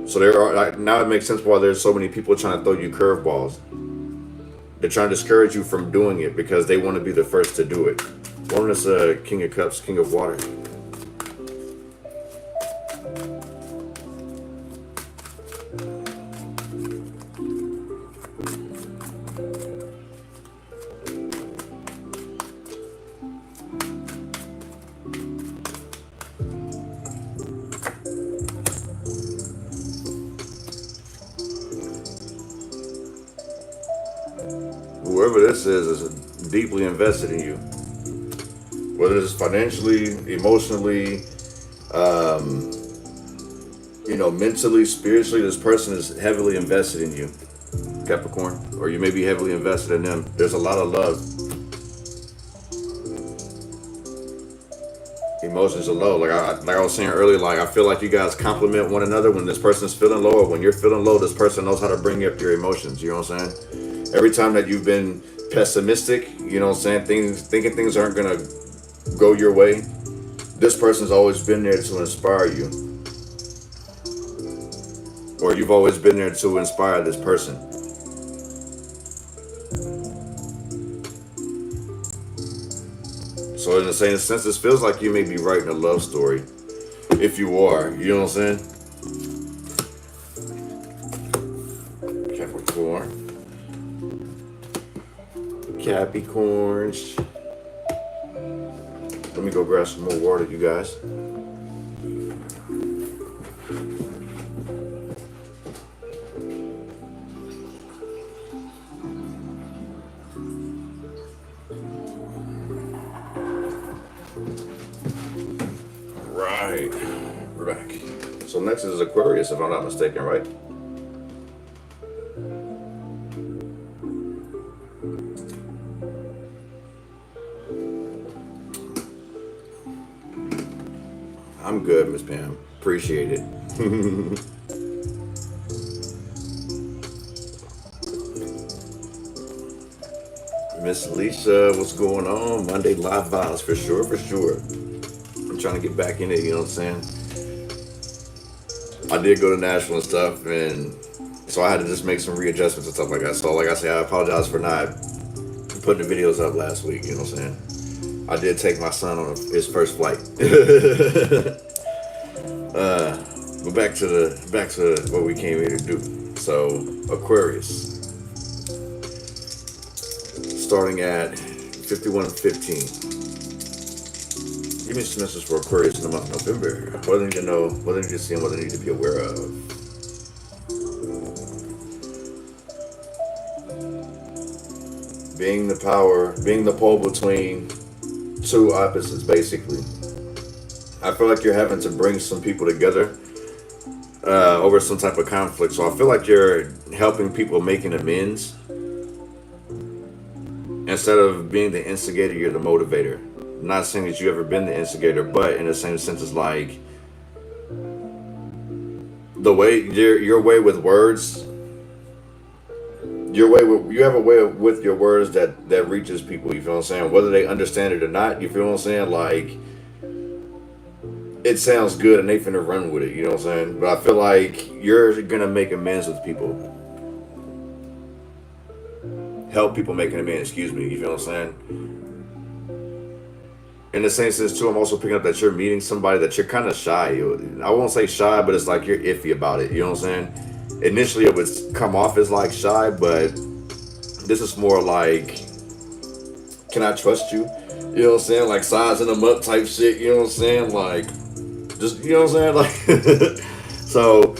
So there are like, now it makes sense why there's so many people trying to throw you curveballs. They're trying to discourage you from doing it because they want to be the first to do it. One is King of Cups, King of Water. Whoever this is deeply invested in you. Whether it's financially, emotionally, mentally, spiritually, this person is heavily invested in you, Capricorn, or you may be heavily invested in them. There's a lot of love. Emotions are low. Like I was saying earlier, like I feel like you guys complement one another. When this person's feeling low or when you're feeling low, this person knows how to bring up your emotions. You know what I'm saying? Every time that you've been pessimistic, you know what I'm saying, thinking things aren't gonna go your way, this person's always been there to inspire you. Or you've always been there to inspire this person. So in the same sense, this feels like you may be writing a love story. If you are, you know what I'm saying? Capricorn. Capricorns. Let me go grab some more water, you guys. Right, we're back. So next is Aquarius, if I'm not mistaken, right? I'm good, Miss Pam. Appreciate it. Miss Alicia, what's going on? Monday live vibes for sure, for sure. I'm trying to get back in it, you know what I'm saying? I did go to Nashville and stuff, and so I had to just make some readjustments and stuff like that. So like I said, I apologize for not putting the videos up last week, you know what I'm saying? I did take my son on his first flight. But back to what we came here to do. So Aquarius, starting at 51:15. Give me some messages for Aquarius in the month of November. What do they need to know? What do they need to see? And what do they need to be aware of? Being the power, being the pole between two opposites, basically. I feel like you're having to bring some people together over some type of conflict. So I feel like you're helping people making amends. Instead of being the instigator, you're the motivator. I'm not saying that you ever been the instigator, but in the same sense, it's like the way your way with words. You have a way with your words that reaches people. You feel what I'm saying? Whether they understand it or not, you feel what I'm saying? Like, it sounds good and they finna run with it. You know what I'm saying? But I feel like you're gonna make amends with people. Help people make an amends. Excuse me. You feel what I'm saying? In the same sense too, I'm also picking up that you're meeting somebody that you're kind of shy. I won't say shy, but it's like you're iffy about it. You know what I'm saying? Initially, it would come off as like shy, but this is more like, can I trust you? You know what I'm saying? Like sizing them up type shit. You know what I'm saying? Like, just, you know what I'm saying? Like, so,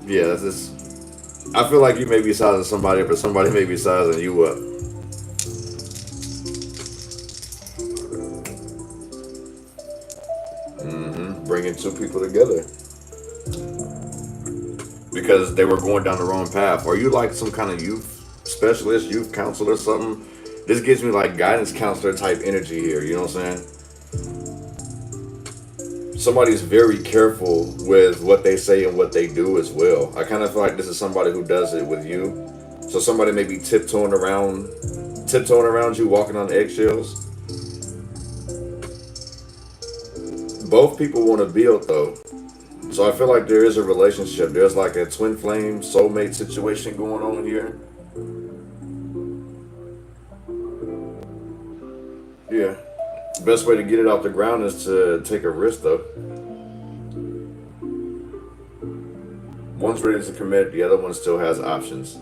yeah, that's just, I feel like you may be sizing somebody up, but somebody may be sizing you up. Bringing two people together because they were going down the wrong path. Are you like some kind of youth specialist, youth counselor, something? This gives me like guidance counselor type energy here. You know what I'm saying? Somebody's very careful with what they say and what they do as well. I kind of feel like this is somebody who does it with you. So somebody may be tiptoeing around you, walking on eggshells. Both people want to build though. So I feel like there is a relationship. There's like a twin flame soulmate situation going on here. Yeah. The best way to get it off the ground is to take a risk though. One's ready to commit, the other one still has options.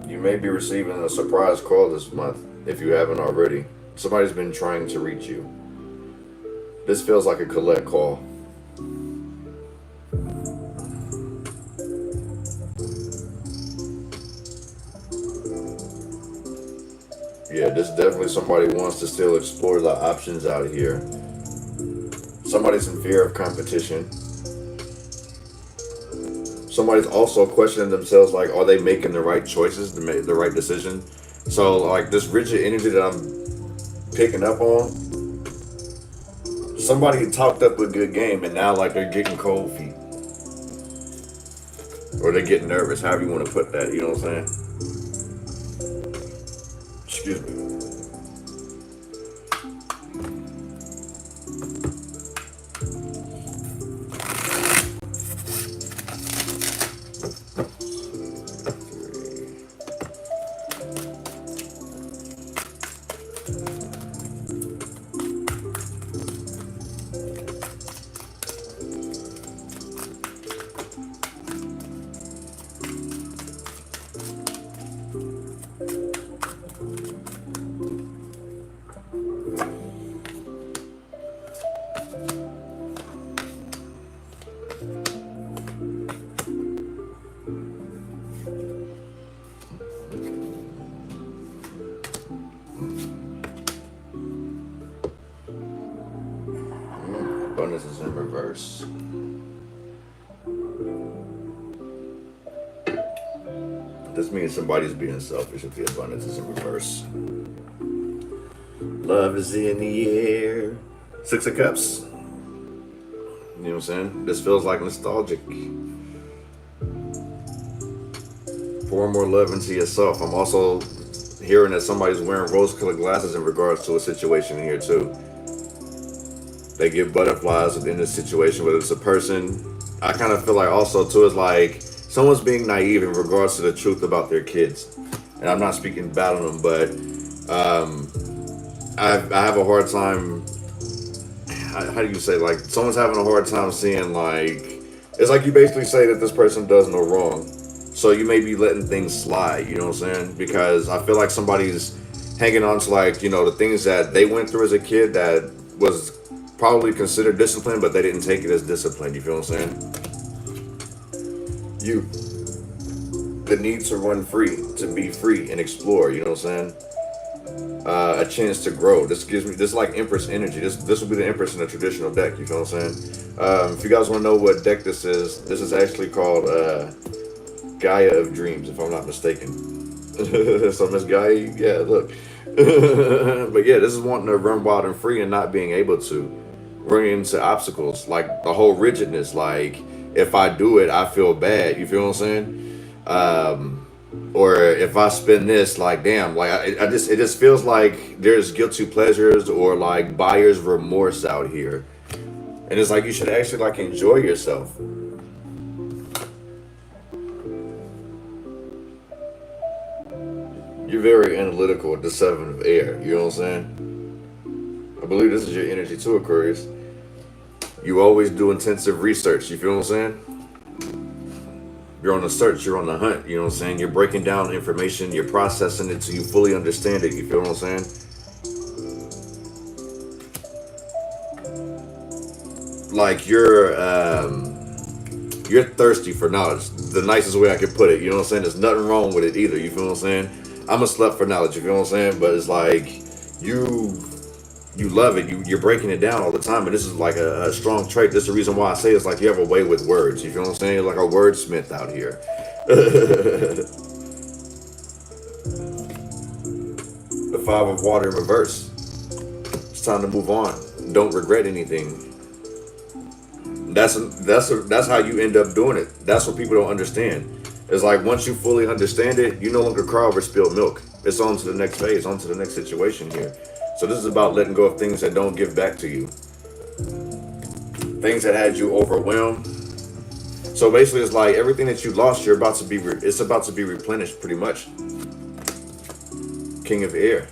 You may be receiving a surprise call this month if you haven't already. Somebody's been trying to reach you. This feels like a collect call. Yeah, this definitely somebody wants to still explore the options out here. Somebody's in fear of competition. Somebody's also questioning themselves, like, are they making the right choices to make the right decision? So, like, this rigid energy that I'm picking up on, somebody talked up a good game and now, like, they're getting cold feet. Or they're getting nervous, however you want to put that, you know what I'm saying? Excuse me. Abundance is in reverse. This means somebody's being selfish if the abundance is in reverse. Love is in the air. Six of Cups. You know what I'm saying? This feels like nostalgic. Pour more love into yourself. I'm also hearing that somebody's wearing rose-colored glasses in regards to a situation here too. They get butterflies within this situation, whether it's a person. I kind of feel like also too is like someone's being naive in regards to the truth about their kids. And I'm not speaking bad on them, but I have a hard time. How do you say, like, someone's having a hard time seeing, like, it's like you basically say that this person does no wrong. So you may be letting things slide, you know what I'm saying? Because I feel like somebody's hanging on to, like, you know, the things that they went through as a kid that was probably considered discipline, but they didn't take it as discipline, you feel what I'm saying? The need to run free, to be free and explore, you know what I'm saying? A chance to grow. This gives me this like Empress energy. This will be the Empress in a traditional deck. You feel what I'm saying? If you guys want to know what deck this is actually called Gaia of Dreams, if I'm not mistaken. So Miss Gaia, yeah, look. But yeah, this is wanting to run wild and free and not being able to run into obstacles, like the whole rigidness. Like if I do it, I feel bad. You feel what I'm saying? Or if I spend this, like, damn, like it just feels like there's guilty pleasures or like buyer's remorse out here, and it's like you should actually like enjoy yourself. You're very analytical with the Seven of Air. You know what I'm saying? I believe this is your energy too, Aquarius. You always do intensive research. You feel what I'm saying? You're on the search, you're on the hunt, you know what I'm saying? You're breaking down information, you're processing it so you fully understand it, you feel what I'm saying? Like you're thirsty for knowledge. The nicest way I could put it, you know what I'm saying? There's nothing wrong with it either, you feel what I'm saying? I'm a slut for knowledge, you feel what I'm saying? But it's like you love it, you're breaking it down all the time, and this is like a strong trait. This is the reason why I say it's like you have a way with words, you feel what I'm saying? You're like a wordsmith out here. The Five of Water in reverse. It's time to move on. Don't regret anything. That's how you end up doing it. That's what people don't understand. It's like once you fully understand it, you no longer cry over spilled milk. It's on to the next phase, on to the next situation here. So this is about letting go of things that don't give back to you. Things that had you overwhelmed. So basically it's like everything that you lost, it's about to be replenished pretty much. King of Air.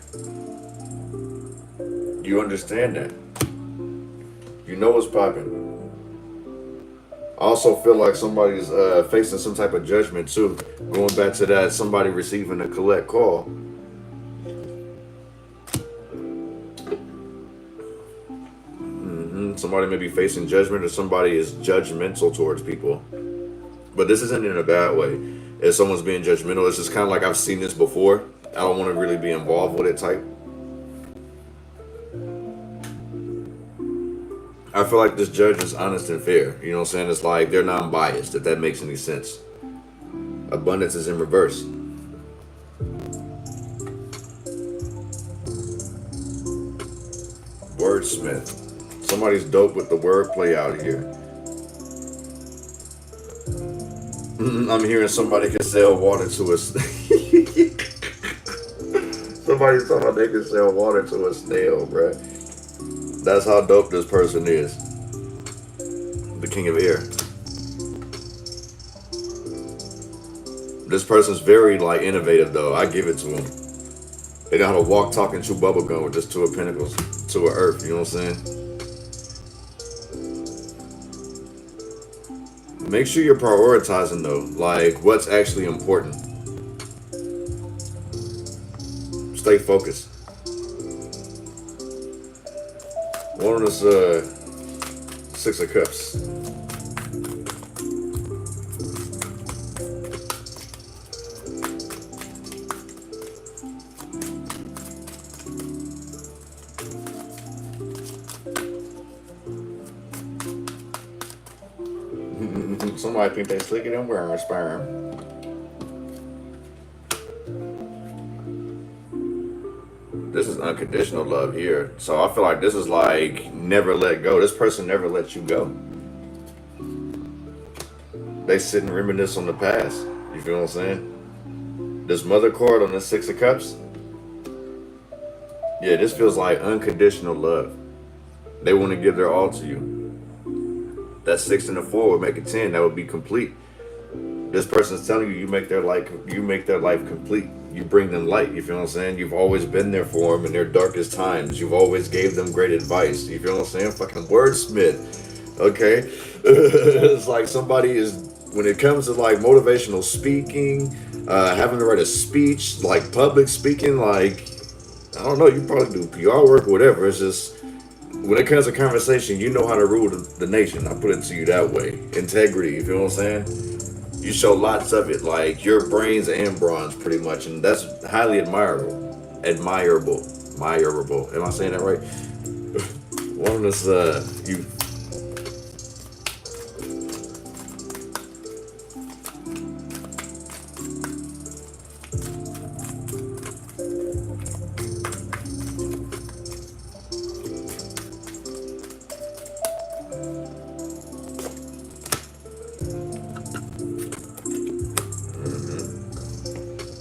You understand that. You know what's popping. I also feel like somebody's facing some type of judgment too. Going back to that, somebody receiving a collect call. Somebody may be facing judgment, or somebody is judgmental towards people. But this isn't in a bad way. If someone's being judgmental, it's just kind of like I've seen this before. I don't want to really be involved with it type. I feel like this judge is honest and fair. You know what I'm saying? It's like they're non-biased, if that makes any sense. Abundance is in reverse. Wordsmith. Somebody's dope with the wordplay out here. I'm hearing somebody can sell water to us. Somebody's talking about they can sell water to a snail, bruh. That's how dope this person is. The King of Air. This person's very like innovative though. I give it to them. They know how to walk, talk, and chew bubblegum with this Two of Pentacles, Two of Earth. You know what I'm saying? Make sure you're prioritizing though, like what's actually important. Stay focused. One of this Six of Cups. Somebody think they slicker than wearing sperm. This is unconditional love here. So I feel like this is like never let go. This person never lets you go. They sit and reminisce on the past. You feel what I'm saying? This mother card on the Six of Cups. Yeah, this feels like unconditional love. They want to give their all to you. That 6 and a 4 would make it 10. That would be complete. This person's telling you, you make their life complete. You bring them light. You feel what I'm saying? You've always been there for them in their darkest times. You've always gave them great advice. You feel what I'm saying? Fucking wordsmith. Okay, it's like somebody is, when it comes to like motivational speaking, having to write a speech, like public speaking, like I don't know, you probably do PR work, whatever. It's just when it comes to conversation, you know how to rule the nation. I put it to you that way. Integrity. You feel what I'm saying? You show lots of it, like your brains and bronze, pretty much, and that's highly admirable. Admirable. Am I saying that right? One of this, you.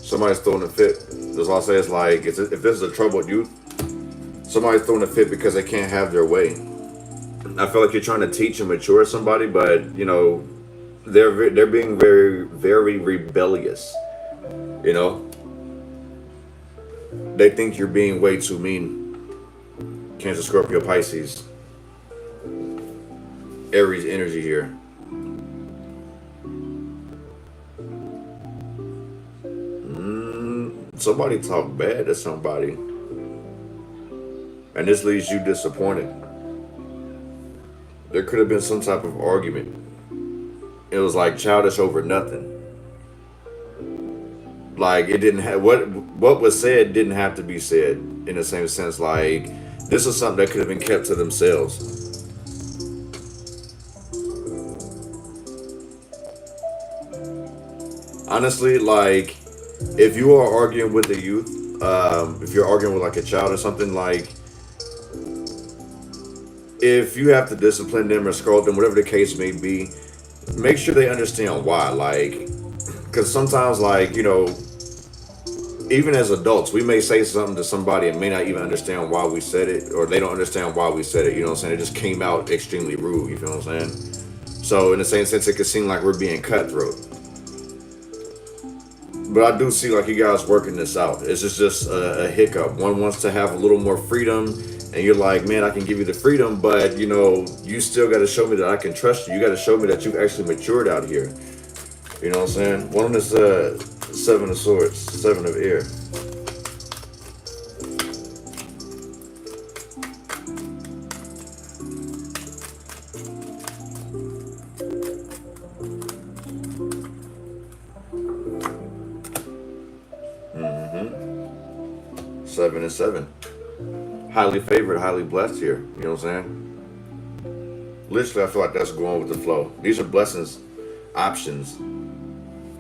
Somebody's throwing a fit. That's all I say. Is like, if this is a troubled youth, somebody's throwing a fit because they can't have their way. I feel like you're trying to teach and mature somebody, but you know, they're being very, very rebellious. You know, they think you're being way too mean. Cancer, Scorpio, Pisces, Aries energy here. Somebody talk bad to somebody, and this leaves you disappointed. There could have been some type of argument. It was like childish over nothing. Like it didn't have what was said didn't have to be said in the same sense. Like this is something that could have been kept to themselves. Honestly, like if you are arguing with the youth, if you're arguing with like a child or something, like if you have to discipline them or scold them, whatever the case may be, make sure they understand why. Like, because sometimes, like, you know, even as adults, we may say something to somebody and may not even understand why we said it, or they don't understand why we said it. You know what I'm saying? It just came out extremely rude. You feel what I'm saying? So in the same sense, it could seem like we're being cutthroat. But I do see like you guys working this out. It's just a hiccup. One wants to have a little more freedom, and you're like, man, I can give you the freedom, but you know, you still got to show me that I can trust you. You got to show me that you've actually matured out here. You know what I'm saying? One is 7 of Swords, 7 of Air. Mm-hmm. 7 and 7. Highly favored, highly blessed here. You know what I'm saying? Literally, I feel like that's going with the flow. These are blessings, options.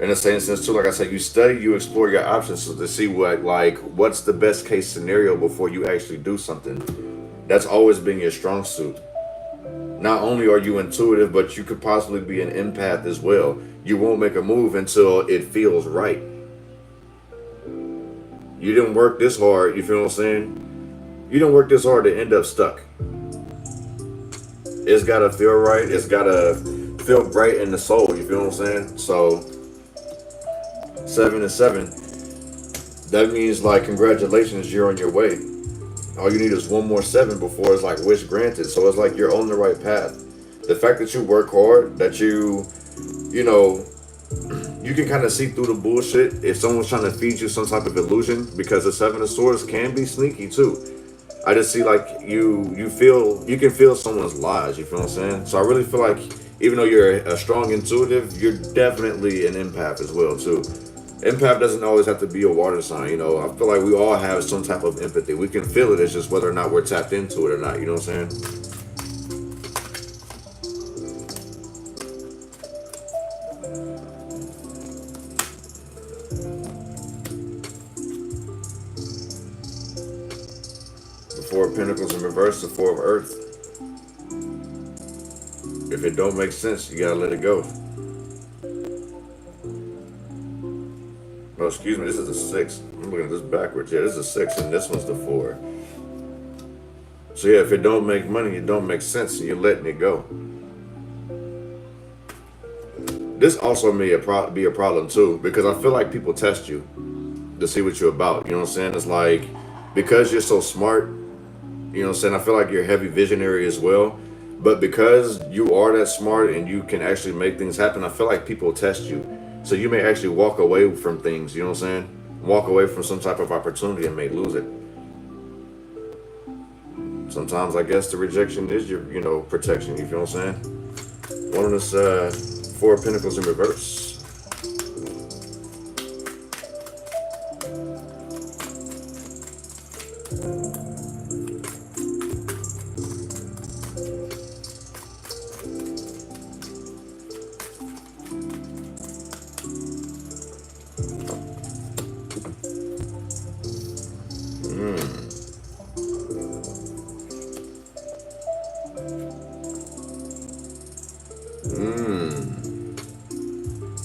In the same sense too, like I said, you study, you explore your options to see what's the best case scenario before you actually do something. That's always been your strong suit. Not only are you intuitive, but you could possibly be an empath as well. You won't make a move until it feels right. You didn't work this hard, you feel what I'm saying? You didn't work this hard to end up stuck. It's gotta feel right, it's gotta feel bright in the soul, you feel what I'm saying? So 7 and 7, that means like congratulations, you're on your way. All you need is one more 7 before it's like wish granted. So it's like you're on the right path. The fact that you work hard, that you know, you can kind of see through the bullshit if someone's trying to feed you some type of illusion, because the 7 of Swords can be sneaky too. I just see like you can feel someone's lies, you feel what I'm saying? So I really feel like even though you're a strong intuitive, you're definitely an empath as well too. Empath doesn't always have to be a water sign, you know. I feel like we all have some type of empathy. We can feel it, it's just whether or not we're tapped into it or not, you know what I'm saying? of Pentacles in reverse, the Four of Earth. If it don't make sense, you gotta let it go. Oh, excuse me, this is a 6. I'm looking at this backwards. Yeah, this is a 6, and this one's the 4. So yeah, if it don't make money, it don't make sense, and you're letting it go. This also may be a problem too, because I feel like people test you to see what you're about. You know what I'm saying? It's like, because you're so smart, you know what I'm saying? I feel like you're heavy visionary as well. But because you are that smart and you can actually make things happen, I feel like people test you. So you may actually walk away from things, you know what I'm saying? Walk away from some type of opportunity and may lose it. Sometimes I guess the rejection is your, protection, you feel what I'm saying? One of this Four of Pentacles in reverse.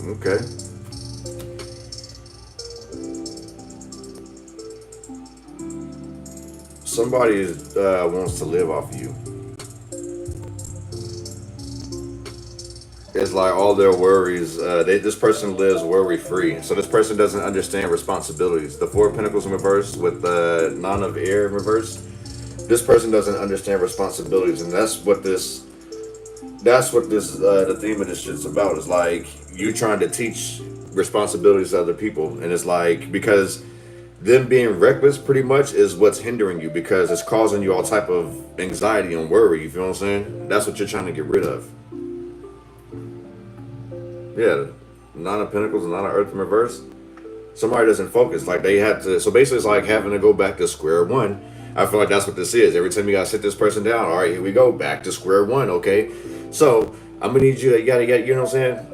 Okay. Somebody wants to live off of you. It's like all their worries, this person lives worry free. So this person doesn't understand responsibilities. The Four of Pentacles in reverse with the Nine of Air in reverse. This person doesn't understand responsibilities, and that's what this the theme of this shit's about. Is like you trying to teach responsibilities to other people, and it's like, because them being reckless pretty much is what's hindering you, because it's causing you all type of anxiety and worry. You feel what I'm saying? That's what you're trying to get rid of. Yeah, Nine of Pentacles and Nine of Earth in reverse. Somebody doesn't focus. Like they have to. So basically, it's like having to go back to square one. I feel like that's what this is. Every time you gotta sit this person down. All right, here we go, back to square one. Okay, so I'm gonna need you to you know what I'm saying?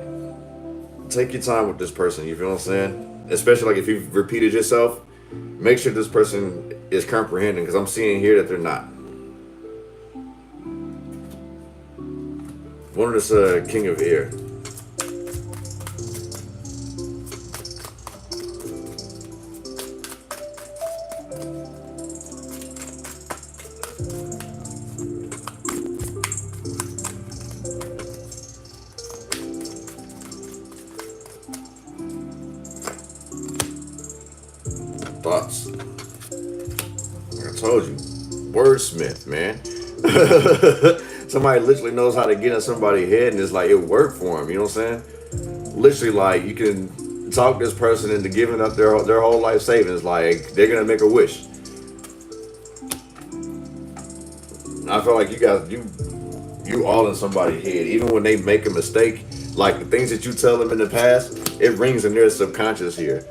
Take your time with this person. You feel what I'm saying? Especially like if you've repeated yourself, make sure this person is comprehending, because I'm seeing here that they're not. One of this King of Air. Thoughts. Like I told you, wordsmith, man. Somebody literally knows how to get in somebody's head, and it's like it worked for them. You know what I'm saying? Literally, like you can talk this person into giving up their whole life savings. Like they're gonna make a wish. I feel like you all in somebody's head, even when they make a mistake. Like the things that you tell them in the past, it rings in their subconscious here.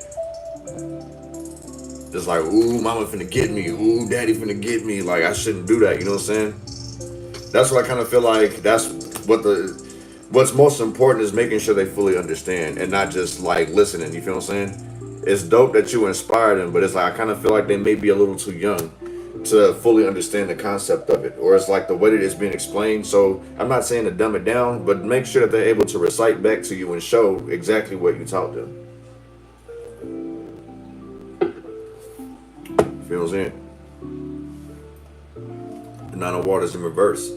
Just like, ooh, mama finna get me. Ooh, daddy finna get me. Like, I shouldn't do that. You know what I'm saying? That's what I kind of feel like. That's what's most important, is making sure they fully understand and not just like listening. You feel what I'm saying? It's dope that you inspire them, but it's like I kind of feel like they may be a little too young to fully understand the concept of it, or it's like the way that it's being explained. So I'm not saying to dumb it down, but make sure that they're able to recite back to you and show exactly what you taught them. You know what I'm saying? The Nine of Waters in reverse.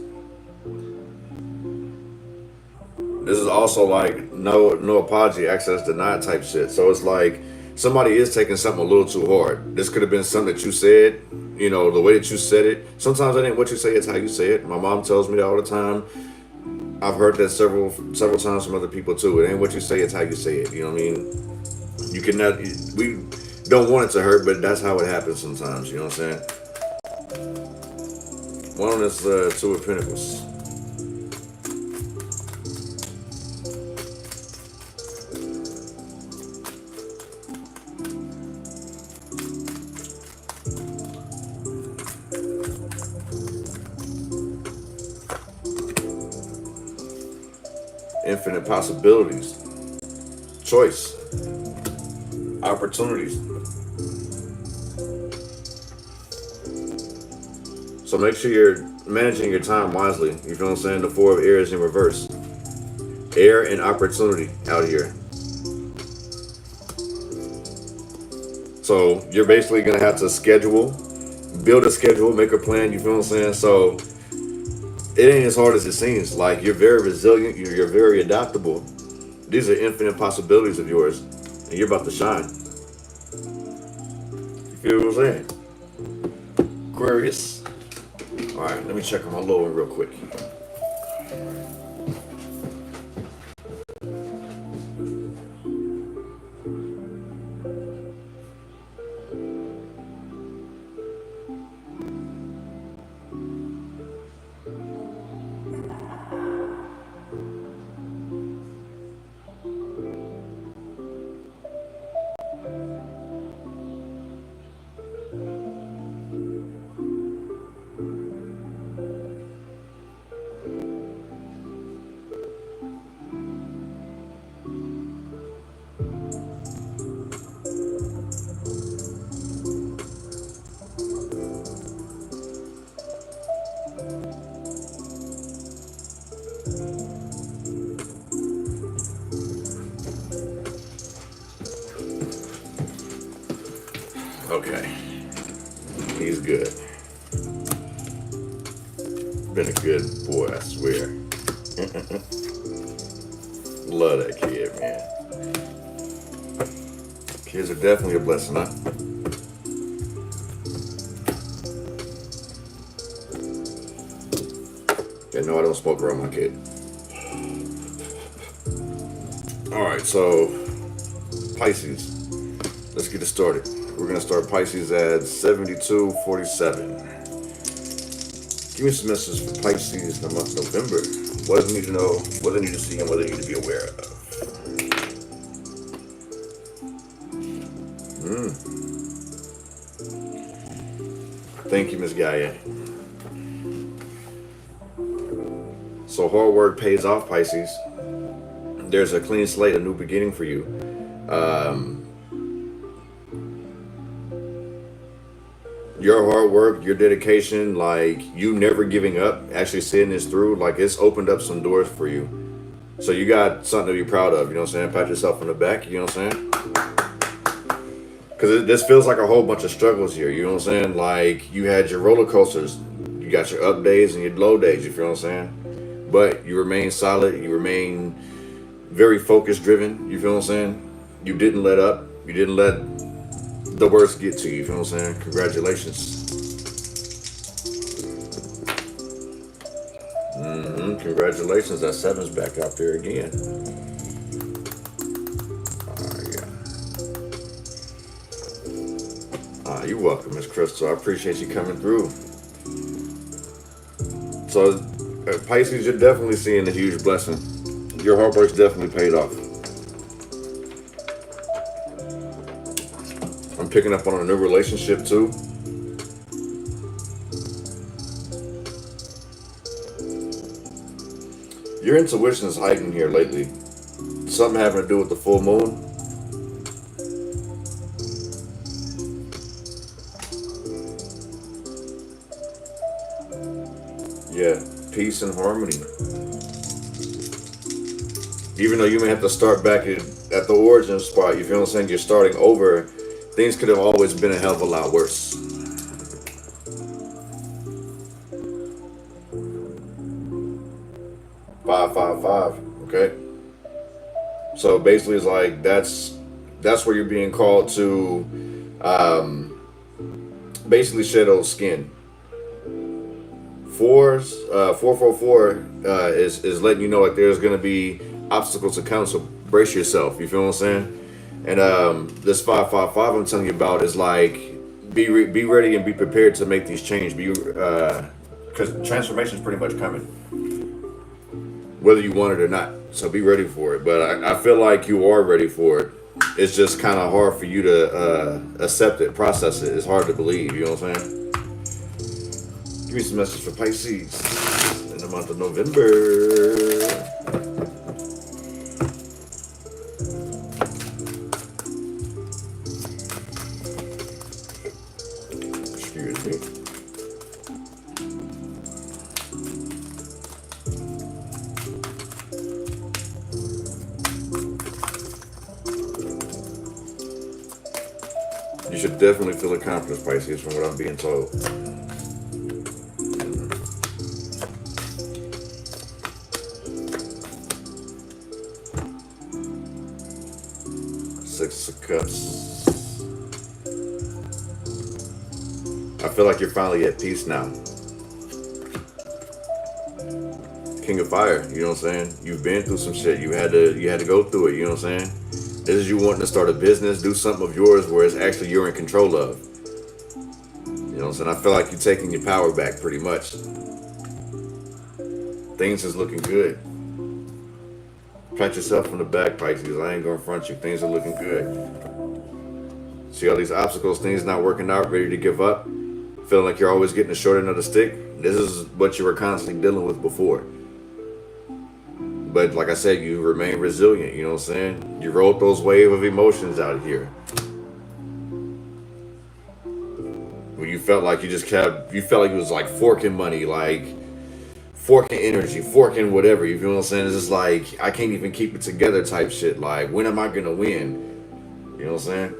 This is also like no apology, access denied type shit. So it's like somebody is taking something a little too hard. This could have been something that you said, the way that you said it. Sometimes it ain't what you say, it's how you say it. My mom tells me that all the time. I've heard that several times from other people too. It ain't what you say, it's how you say it. You know what I mean? You cannot. We don't want it to hurt, but that's how it happens sometimes. You know what I'm saying? One on this Two of Pentacles. Infinite possibilities, choice, opportunities. So make sure you're managing your time wisely. You feel what I'm saying? The Four of Air is in reverse. Air and opportunity out here. So you're basically gonna have to build a schedule, make a plan. You feel what I'm saying? So it ain't as hard as it seems. Like, you're very resilient. You're very adaptable. These are infinite possibilities of yours, and you're about to shine. You feel what I'm saying? Aquarius. All right, let me check on my low one real quick. Okay, he's good. Been a good boy, I swear. Love that kid, man. Kids are definitely a blessing, huh? Yeah, no, I don't smoke around my kid. Alright, so Pisces. Let's get it started. We're gonna start Pisces at 7247. Give me some messages for Pisces in the month of November. What do they need to know, what do they need to see, and what do they need to be aware of? Thank you, Miss Gaia. So hard work pays off, Pisces. There's a clean slate, a new beginning for you. Your hard work, your dedication, like you never giving up, actually seeing this through, like it's opened up some doors for you. So you got something to be proud of, you know what I'm saying? Pat yourself on the back, you know what I'm saying? Because this feels like a whole bunch of struggles here, you know what I'm saying? Like you had your roller coasters, you got your up days and your low days, you feel what I'm saying? But you remain solid, you remain very focus driven, you feel what I'm saying? You didn't let up, you didn't let the worst get to you, you feel what I'm saying? Congratulations. Congratulations, that seven's back out there again. You're welcome, Miss Crystal. I appreciate you coming through. So, Pisces, you're definitely seeing a huge blessing. Your hard work's definitely paid off. I'm picking up on a new relationship too. Your intuition is heightened here lately. Something having to do with the full moon. Yeah, peace and harmony. Even though you may have to start back at the origin spot, you feel what I'm saying? You're starting over. Things could have always been a hell of a lot worse. Five. Okay. So basically, it's like that's where you're being called to, basically shed old skin. 444 is letting you know like there's gonna be obstacles to come, so brace yourself. You feel what I'm saying? And this 555 I'm telling you about is like be ready and be prepared to make these changes. Because transformation is pretty much coming, whether you want it or not. So be ready for it. But I feel like you are ready for it. It's just kind of hard for you to accept it, process it. It's hard to believe. You know what I'm saying? Give me some message for Pisces in the month of November. Excuse me. should definitely feel accomplished, Pisces, from what I'm being told. Six of Cups. I feel like you're finally at peace now. King of Fire, you know what I'm saying? You've been through some shit. You had to go through it, you know what I'm saying? This is you wanting to start a business, do something of yours where it's actually you're in control of. You know what I'm saying? I feel like you're taking your power back pretty much. Things is looking good. Pat yourself on the back, Pisces. I ain't gonna front you. Things are looking good. See all these obstacles, things not working out, ready to give up, feeling like you're always getting the short end of the stick. This is what you were constantly dealing with before. But like I said, you remain resilient, you know what I'm saying? You rode those wave of emotions out here. When you felt like you felt like it was like forking money, like forking energy, forking whatever, you feel what I'm saying? It's just like, I can't even keep it together type shit. Like, when am I gonna win? You know what I'm saying?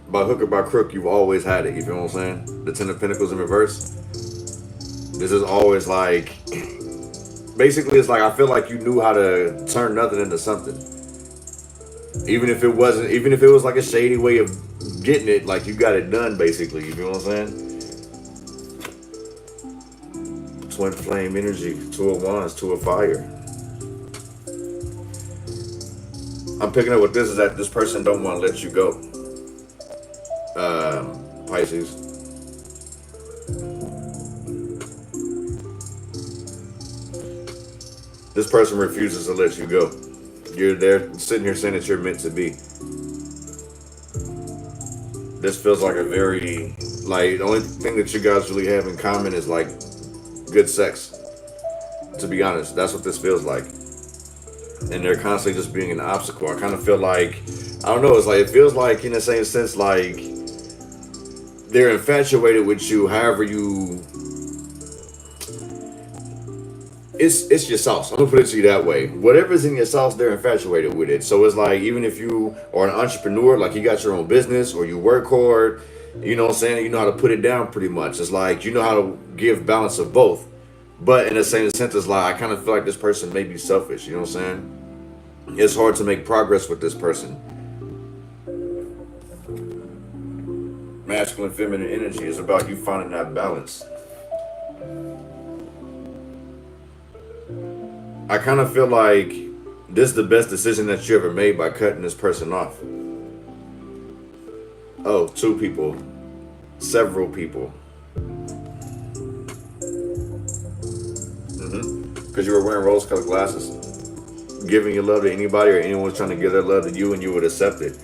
By hook or by crook, you've always had it, you feel what I'm saying? The Ten of Pentacles in reverse. This is always like, basically it's like, I feel like you knew how to turn nothing into something. Even if it was like a shady way of getting it, like you got it done basically, you feel what I'm saying? Twin flame energy, Two of Wands, Two of Fire. I'm picking up what this is, that this person don't want to let you go. Pisces. This person refuses to let you go. You're there sitting here saying that you're meant to be. This feels like a very, like, the only thing that you guys really have in common is like good sex. To be honest, that's what this feels like. And they're constantly just being an obstacle. I kind of feel like, I don't know, it's like, it feels like in the same sense, like they're infatuated with you, however you, it's your sauce. I'm gonna put it to you that way. Whatever's in your sauce, they're infatuated with it. So it's like, even if you are an entrepreneur, like you got your own business or you work hard, you know what I'm saying, you know how to put it down pretty much. It's like, you know how to give balance of both. But in the same sense, it's like, I kind of feel like this person may be selfish, you know what I'm saying? It's hard to make progress with this person. Masculine, feminine energy is about you finding that balance. I kind of feel like this is the best decision that you ever made by cutting this person off. Oh, two people. Several people. Because you were wearing rose-colored glasses. Giving your love to anybody or anyone trying to give their love to you and you would accept it.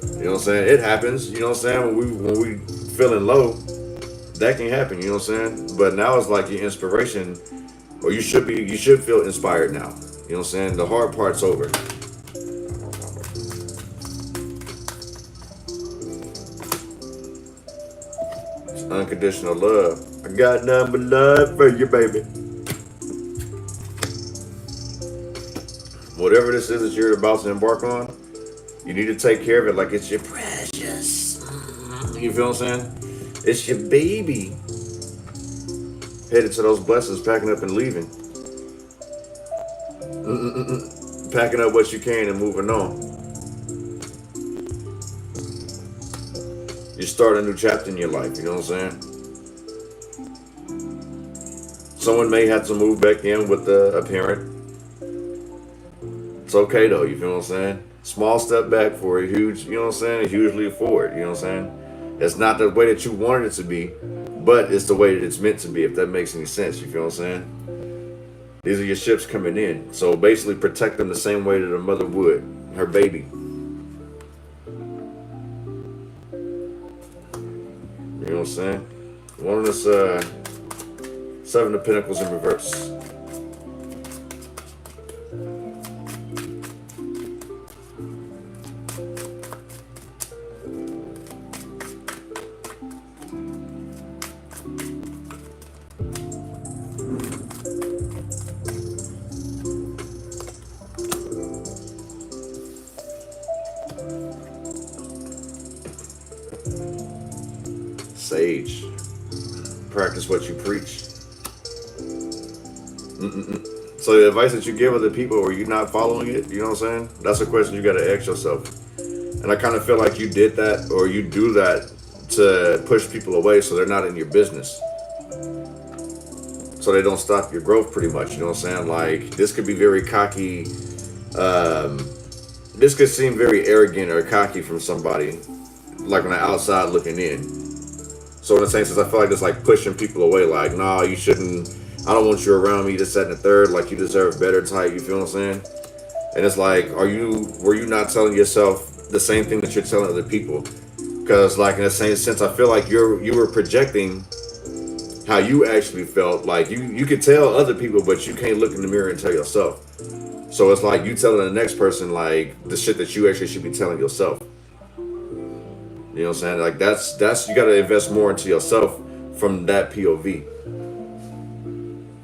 You know what I'm saying? It happens. You know what I'm saying? When we feeling low, that can happen. You know what I'm saying? But now it's like your inspiration, or you should feel inspired now. You know what I'm saying? The hard part's over. It's unconditional love. I got nothing but love for you, baby. Whatever this is that you're about to embark on, you need to take care of it like it's your precious. You feel what I'm saying? It's your baby. Headed to those blessings, packing up and leaving. Packing up what you can and moving on. You start a new chapter in your life, you know what I'm saying? Someone may have to move back in with a parent. It's okay though, you feel what I'm saying? Small step back for a huge, you know what I'm saying? A huge leap forward, you know what I'm saying? It's not the way that you wanted it to be, but it's the way that it's meant to be, if that makes any sense, you feel what I'm saying? These are your ships coming in. So basically protect them the same way that a mother would her baby. You know what I'm saying? One of this Seven of Pentacles in reverse. what you preach. So the advice that you give other people, are you not following it? You know what I'm saying? That's a question you got to ask yourself. And I kind of feel like you did that, or you do that to push people away so they're not in your business. So they don't stop your growth, pretty much. You know what I'm saying? Like, this could be very cocky. This could seem very arrogant or cocky from somebody, like on the outside looking in. So in a sense, I feel like it's like pushing people away. Like, nah, you shouldn't. I don't want you around me. This, that, and the third. Like, you deserve better type. You feel what I'm saying? And it's like, were you not telling yourself the same thing that you're telling other people? Because, like, in the same sense, I feel like you were projecting how you actually felt. Like, you could tell other people, but you can't look in the mirror and tell yourself. So it's like you telling the next person, like, the shit that you actually should be telling yourself. You know what I'm saying? Like, that's you got to invest more into yourself from that POV.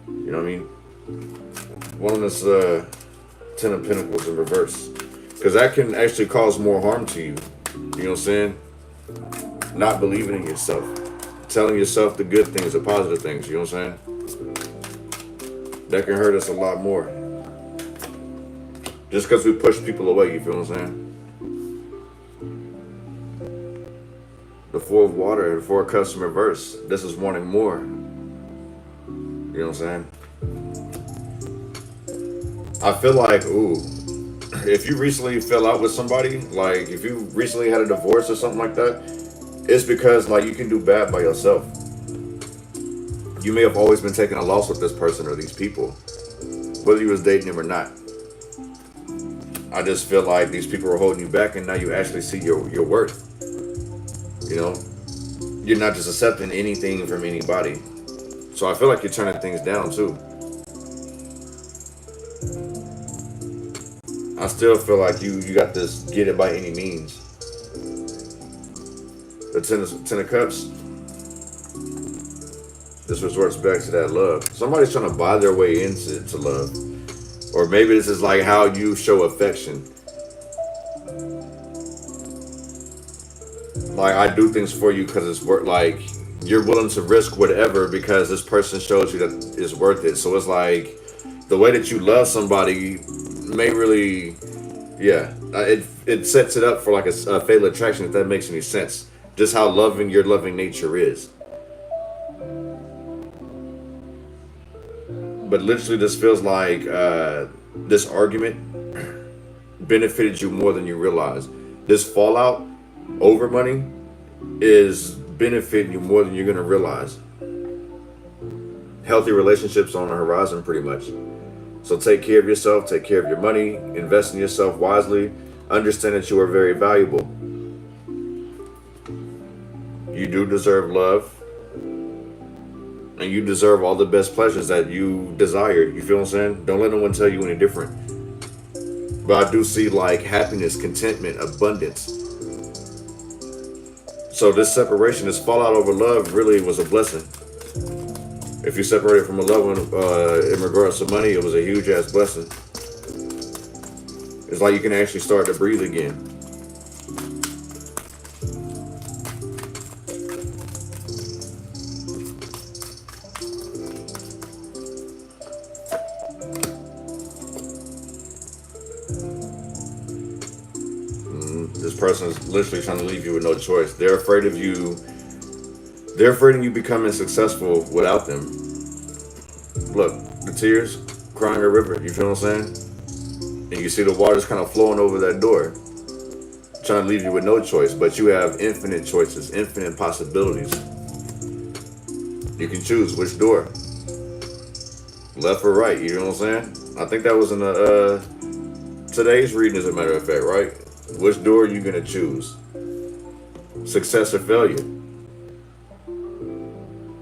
You know what I mean? One of this Ten of Pentacles in reverse, because that can actually cause more harm to you. You know what I'm saying? Not believing in yourself, telling yourself the good things, the positive things. You know what I'm saying? That can hurt us a lot more. Just because we push people away. You feel what I'm saying? The Four of Water and Four of Cups in reverse. This is wanting more. You know what I'm saying? I feel like, if you recently fell out with somebody, like if you recently had a divorce or something like that, it's because, like, you can do bad by yourself. You may have always been taking a loss with this person or these people, whether you was dating them or not. I just feel like these people are holding you back, and now you actually see your worth. You know, you're not just accepting anything from anybody. So I feel like you're turning things down too. I still feel like you got this get it by any means. The Ten of Cups, this resorts back to that love. Somebody's trying to buy their way into love. Or maybe this is like how you show affection. Like, I do things for you because it's worth, like, you're willing to risk whatever because this person shows you that it's worth it. So it's like the way that you love somebody may really, it sets it up for like a fatal attraction, if that makes any sense. Just how loving your loving nature is. But literally, this feels like this argument benefited you more than you realize. This fallout over money is benefiting you more than you're going to realize. Healthy relationships on the horizon, pretty much. So take care of yourself, take care of your money, invest in yourself wisely, understand that you are very valuable. You do deserve love, and you deserve all the best pleasures that you desire. You feel what I'm saying? Don't let no one tell you any different. But I do see, like, happiness, contentment, abundance. So this separation, this fallout over love really was a blessing. If you separated from a loved one in regards to money, it was a huge ass blessing. It's like you can actually start to breathe again. This person is literally trying to leave you with no choice. They're afraid of you. They're afraid of you becoming successful without them. Look, the tears crying a river. You feel what I'm saying? And you see the water's kind of flowing over that door, trying to leave you with no choice. But you have infinite choices, infinite possibilities. You can choose which door, left or right. You know what I'm saying? I think that was in the today's reading, as a matter of fact, right? Which door are you gonna choose? Success or failure?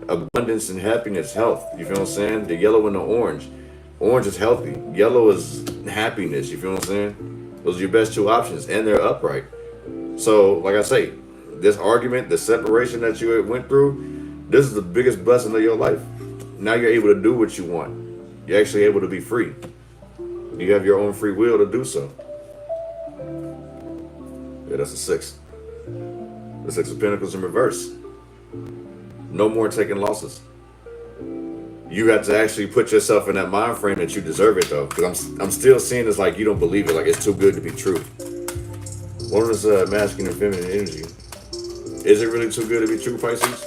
Abundance and happiness, health. You feel what I'm saying? The yellow and the orange. Orange is healthy. Yellow is happiness. You feel what I'm saying? Those are your best two options, and they're upright. So, like I say, this argument, the separation that you went through, this is the biggest blessing of your life. Now you're able to do what you want. You're actually able to be free. You have your own free will to do so. Yeah, that's a 6. The 6 of Pentacles in reverse. No more taking losses. You have to actually put yourself in that mind frame that you deserve it though. Because I'm still seeing it's like you don't believe it. Like it's too good to be true. What is masculine and feminine energy? Is it really too good to be true, Pisces?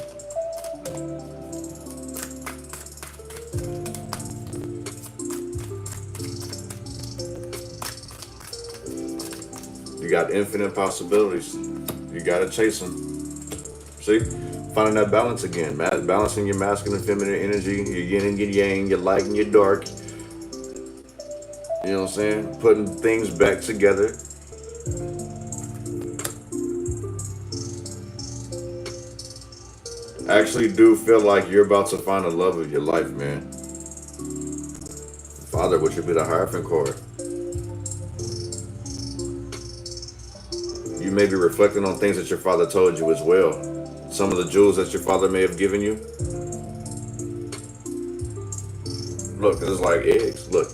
You got infinite possibilities. You gotta chase them. See, finding that balance again, balancing your masculine and feminine energy, your yin and your yang, your light and your dark. You know what I'm saying? Putting things back together. I actually do feel like you're about to find the love of your life, man. Father, which would be the Hierophant cord. You may be reflecting on things that your father told you as well. Some of the jewels that your father may have given you. Look, it's like eggs. Look.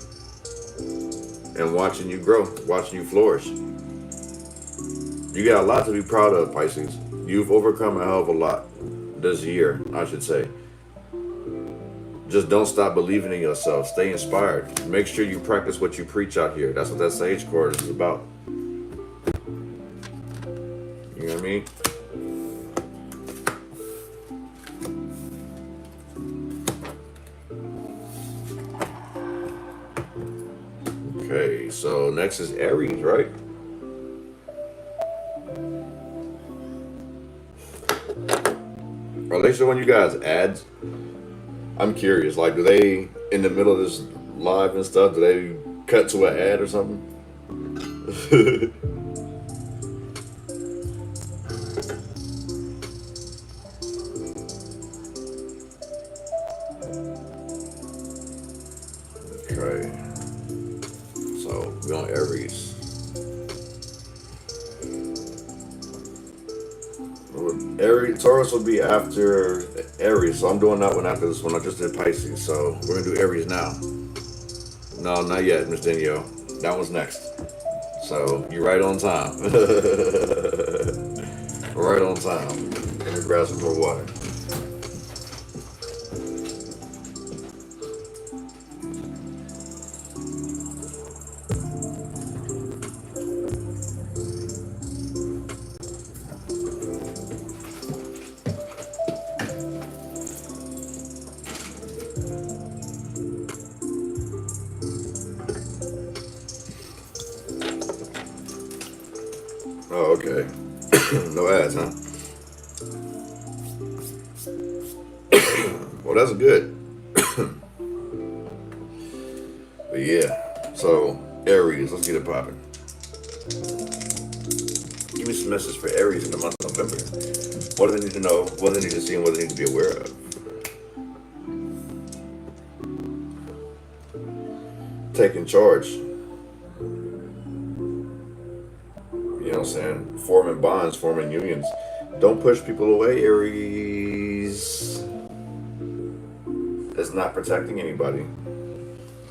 And watching you grow, watching you flourish. You got a lot to be proud of, Pisces. You've overcome a hell of a lot this year, I should say. Just don't stop believing in yourself. Stay inspired. Make sure you practice what you preach out here. That's what that Sage card is about. You know what I mean? Okay, so next is Aries, right? Are they showing you guys ads? I'm curious. Like, do they, in the middle of this live and stuff, do they cut to an ad or something? Okay. So, we're on Aries. Aries, Taurus will be after Aries, so I'm doing that one after this one. I just did Pisces, so we're gonna do Aries now. No, not yet, Miss Danielle. That one's next. So you're right on time. Right on time. Let me grab some more water. Oh, okay. No ads, huh? Well, that's good. But yeah, so Aries, let's get it popping. Give me some message for Aries in the month of November. What do they need to know? What do they need to see? And what do they need to be aware of? Taking charge. You know what I'm saying? Forming bonds, forming unions. Don't push people away, Aries. It's not protecting anybody.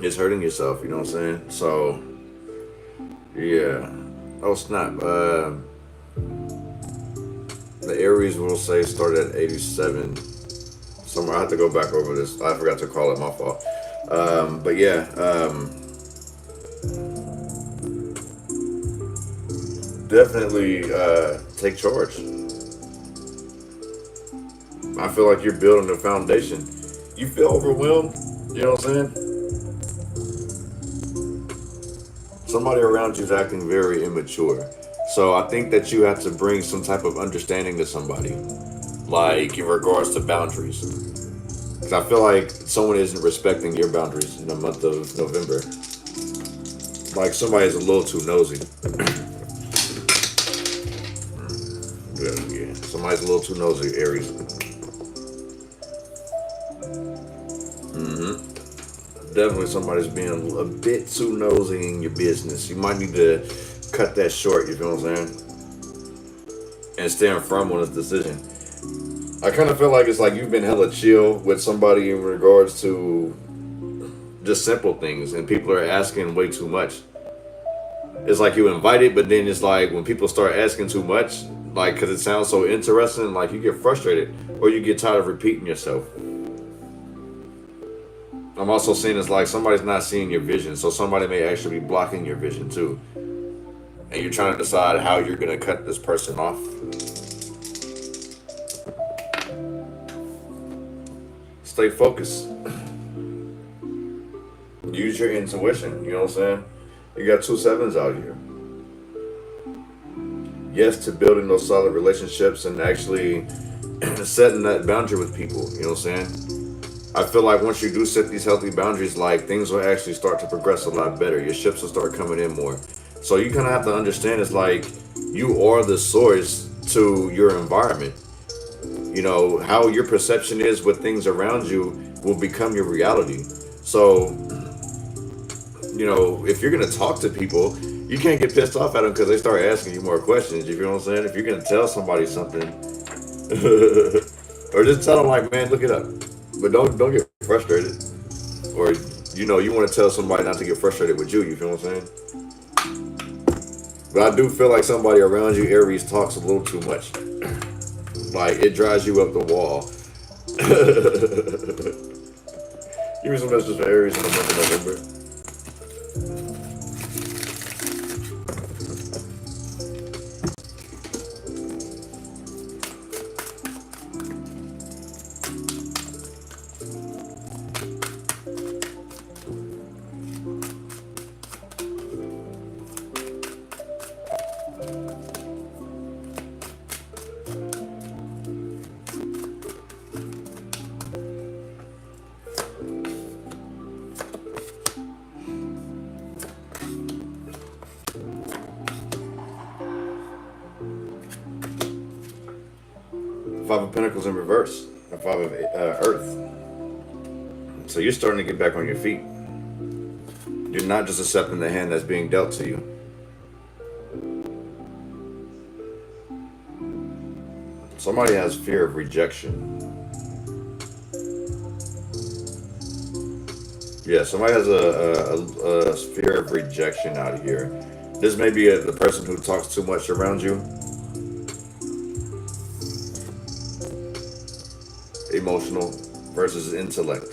It's hurting yourself, you know what I'm saying? So, yeah. Oh, snap. The Aries will say started at 87. Somewhere, I have to go back over this. I forgot to call it, my fault. But yeah, definitely take charge. I feel like you're building a foundation. You feel overwhelmed, you know what I'm saying? Somebody around you is acting very immature. So I think that you have to bring some type of understanding to somebody, like in regards to boundaries. Because I feel like someone isn't respecting your boundaries in the month of November. Like somebody's a little too nosy. Yeah, somebody's a little too nosy, Aries. Definitely somebody's being a bit too nosy in your business. You might need to cut that short, you feel what I'm saying? And stand firm on his decision. I kind of feel like it's like you've been hella chill with somebody in regards to just simple things, and people are asking way too much. It's like you invite it, but then it's like when people start asking too much, like because it sounds so interesting, like you get frustrated or you get tired of repeating yourself. I'm also seeing it's like somebody's not seeing your vision, so somebody may actually be blocking your vision too, and you're trying to decide how you're gonna cut this person off. Stay focused. Use your intuition. You know what I'm saying? You got two sevens out here. Yes, to building those solid relationships and actually setting that boundary with people. You know what I'm saying? I feel like once you do set these healthy boundaries, like things will actually start to progress a lot better. Your ships will start coming in more. So you kind of have to understand it's like you are the source to your environment. You know, how your perception is with things around you will become your reality. So, you know, if you're going to talk to people, you can't get pissed off at them because they start asking you more questions. You feel what I'm saying? If you're going to tell somebody something, or just tell them like, man, look it up. But don't get frustrated. Or, you know, you want to tell somebody not to get frustrated with you. You feel what I'm saying? But I do feel like somebody around you, Aries, talks a little too much. Like, it drives you up the wall. Give me some messages for Aries in the month of November. Five of Pentacles in reverse, and Five of Earth. So you're starting to get back on your feet. You're not just accepting the hand that's being dealt to you. Somebody has fear of rejection. Yeah, somebody has a fear of rejection out here. This may be the person who talks too much around you. Emotional versus intellect.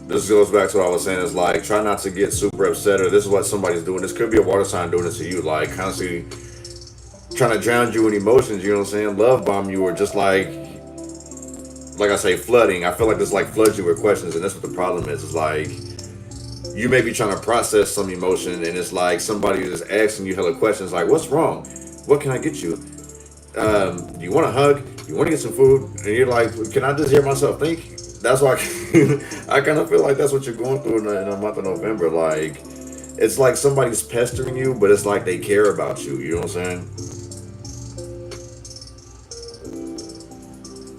This goes back to what I was saying, is like, try not to get super upset, or this is what somebody's doing. This could be a water sign doing this to you, like constantly trying to drown you in emotions, you know what I'm saying? Love bomb you, or just like I say, flooding. I feel like this like floods you with questions, and that's what the problem is. It's like you may be trying to process some emotion, and it's like somebody is asking you hella questions, like, what's wrong? What can I get you? Do you want a hug? You want to get some food? And you're like, can I just hear myself think? That's why I kind of feel like that's what you're going through in the month of November. Like, it's like somebody's pestering you, but it's like they care about you. You know what I'm saying?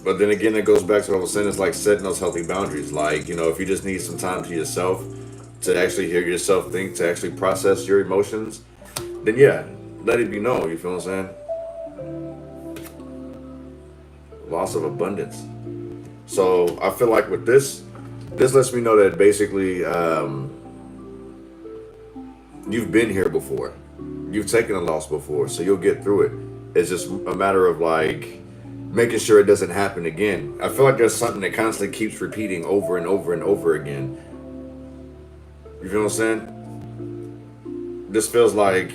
But then again, it goes back to what I was saying. It's like setting those healthy boundaries. Like, you know, if you just need some time to yourself, to actually hear yourself think, to actually process your emotions, then yeah, let it be known. You feel what I'm saying? Loss of abundance. So I feel like with this lets me know that basically you've been here before. You've taken a loss before, so you'll get through it. It's just a matter of like making sure it doesn't happen again. I feel like there's something that constantly keeps repeating over and over and over again. You feel what I'm saying? This feels like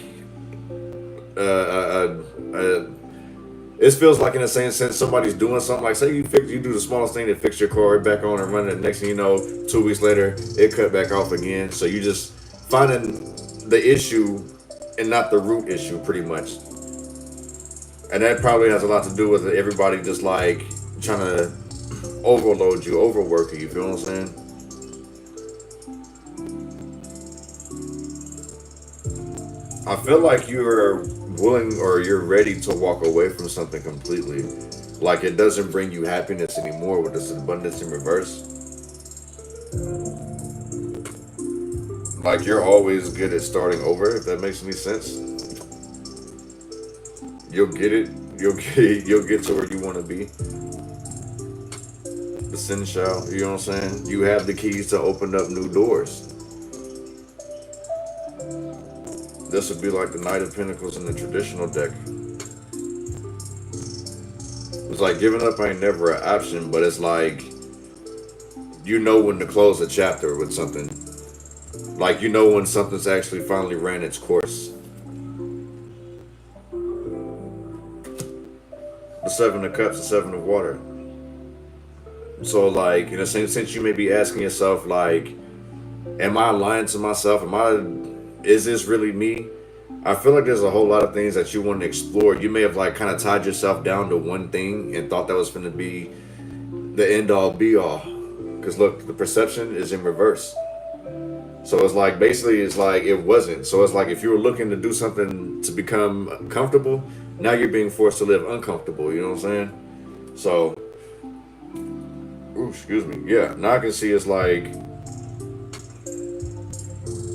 it feels like, in the same sense, somebody's doing something. Like, say you do the smallest thing to fix your car right back on and run it. Next thing you know, 2 weeks later, it cut back off again. So you just finding the issue and not the root issue, pretty much. And that probably has a lot to do with everybody just like trying to overload you, overwork you. You feel what I'm saying? I feel like you're willing, or you're ready to walk away from something completely. Like, it doesn't bring you happiness anymore with this abundance in reverse. Like, you're always good at starting over, if that makes any sense. You'll get it. You'll get to where you want to be. The sin shall, you know what I'm saying? You have the keys to open up new doors. This would be like the Knight of Pentacles in the traditional deck. It's like giving up ain't never an option, but it's like you know when to close a chapter with something. Like, you know when something's actually finally ran its course. The Seven of Cups, the Seven of Water. So, like, in a sense, you may be asking yourself, like, am I lying to myself? Is this really me? I feel like there's a whole lot of things that you want to explore. You may have, like, kind of tied yourself down to one thing and thought that was going to be the end all be all. Because, look, the perception is in reverse. So it's like, basically, it's like it wasn't. So it's like if you were looking to do something to become comfortable, now you're being forced to live uncomfortable. You know what I'm saying? So, ooh, excuse me. Yeah, now I can see it's like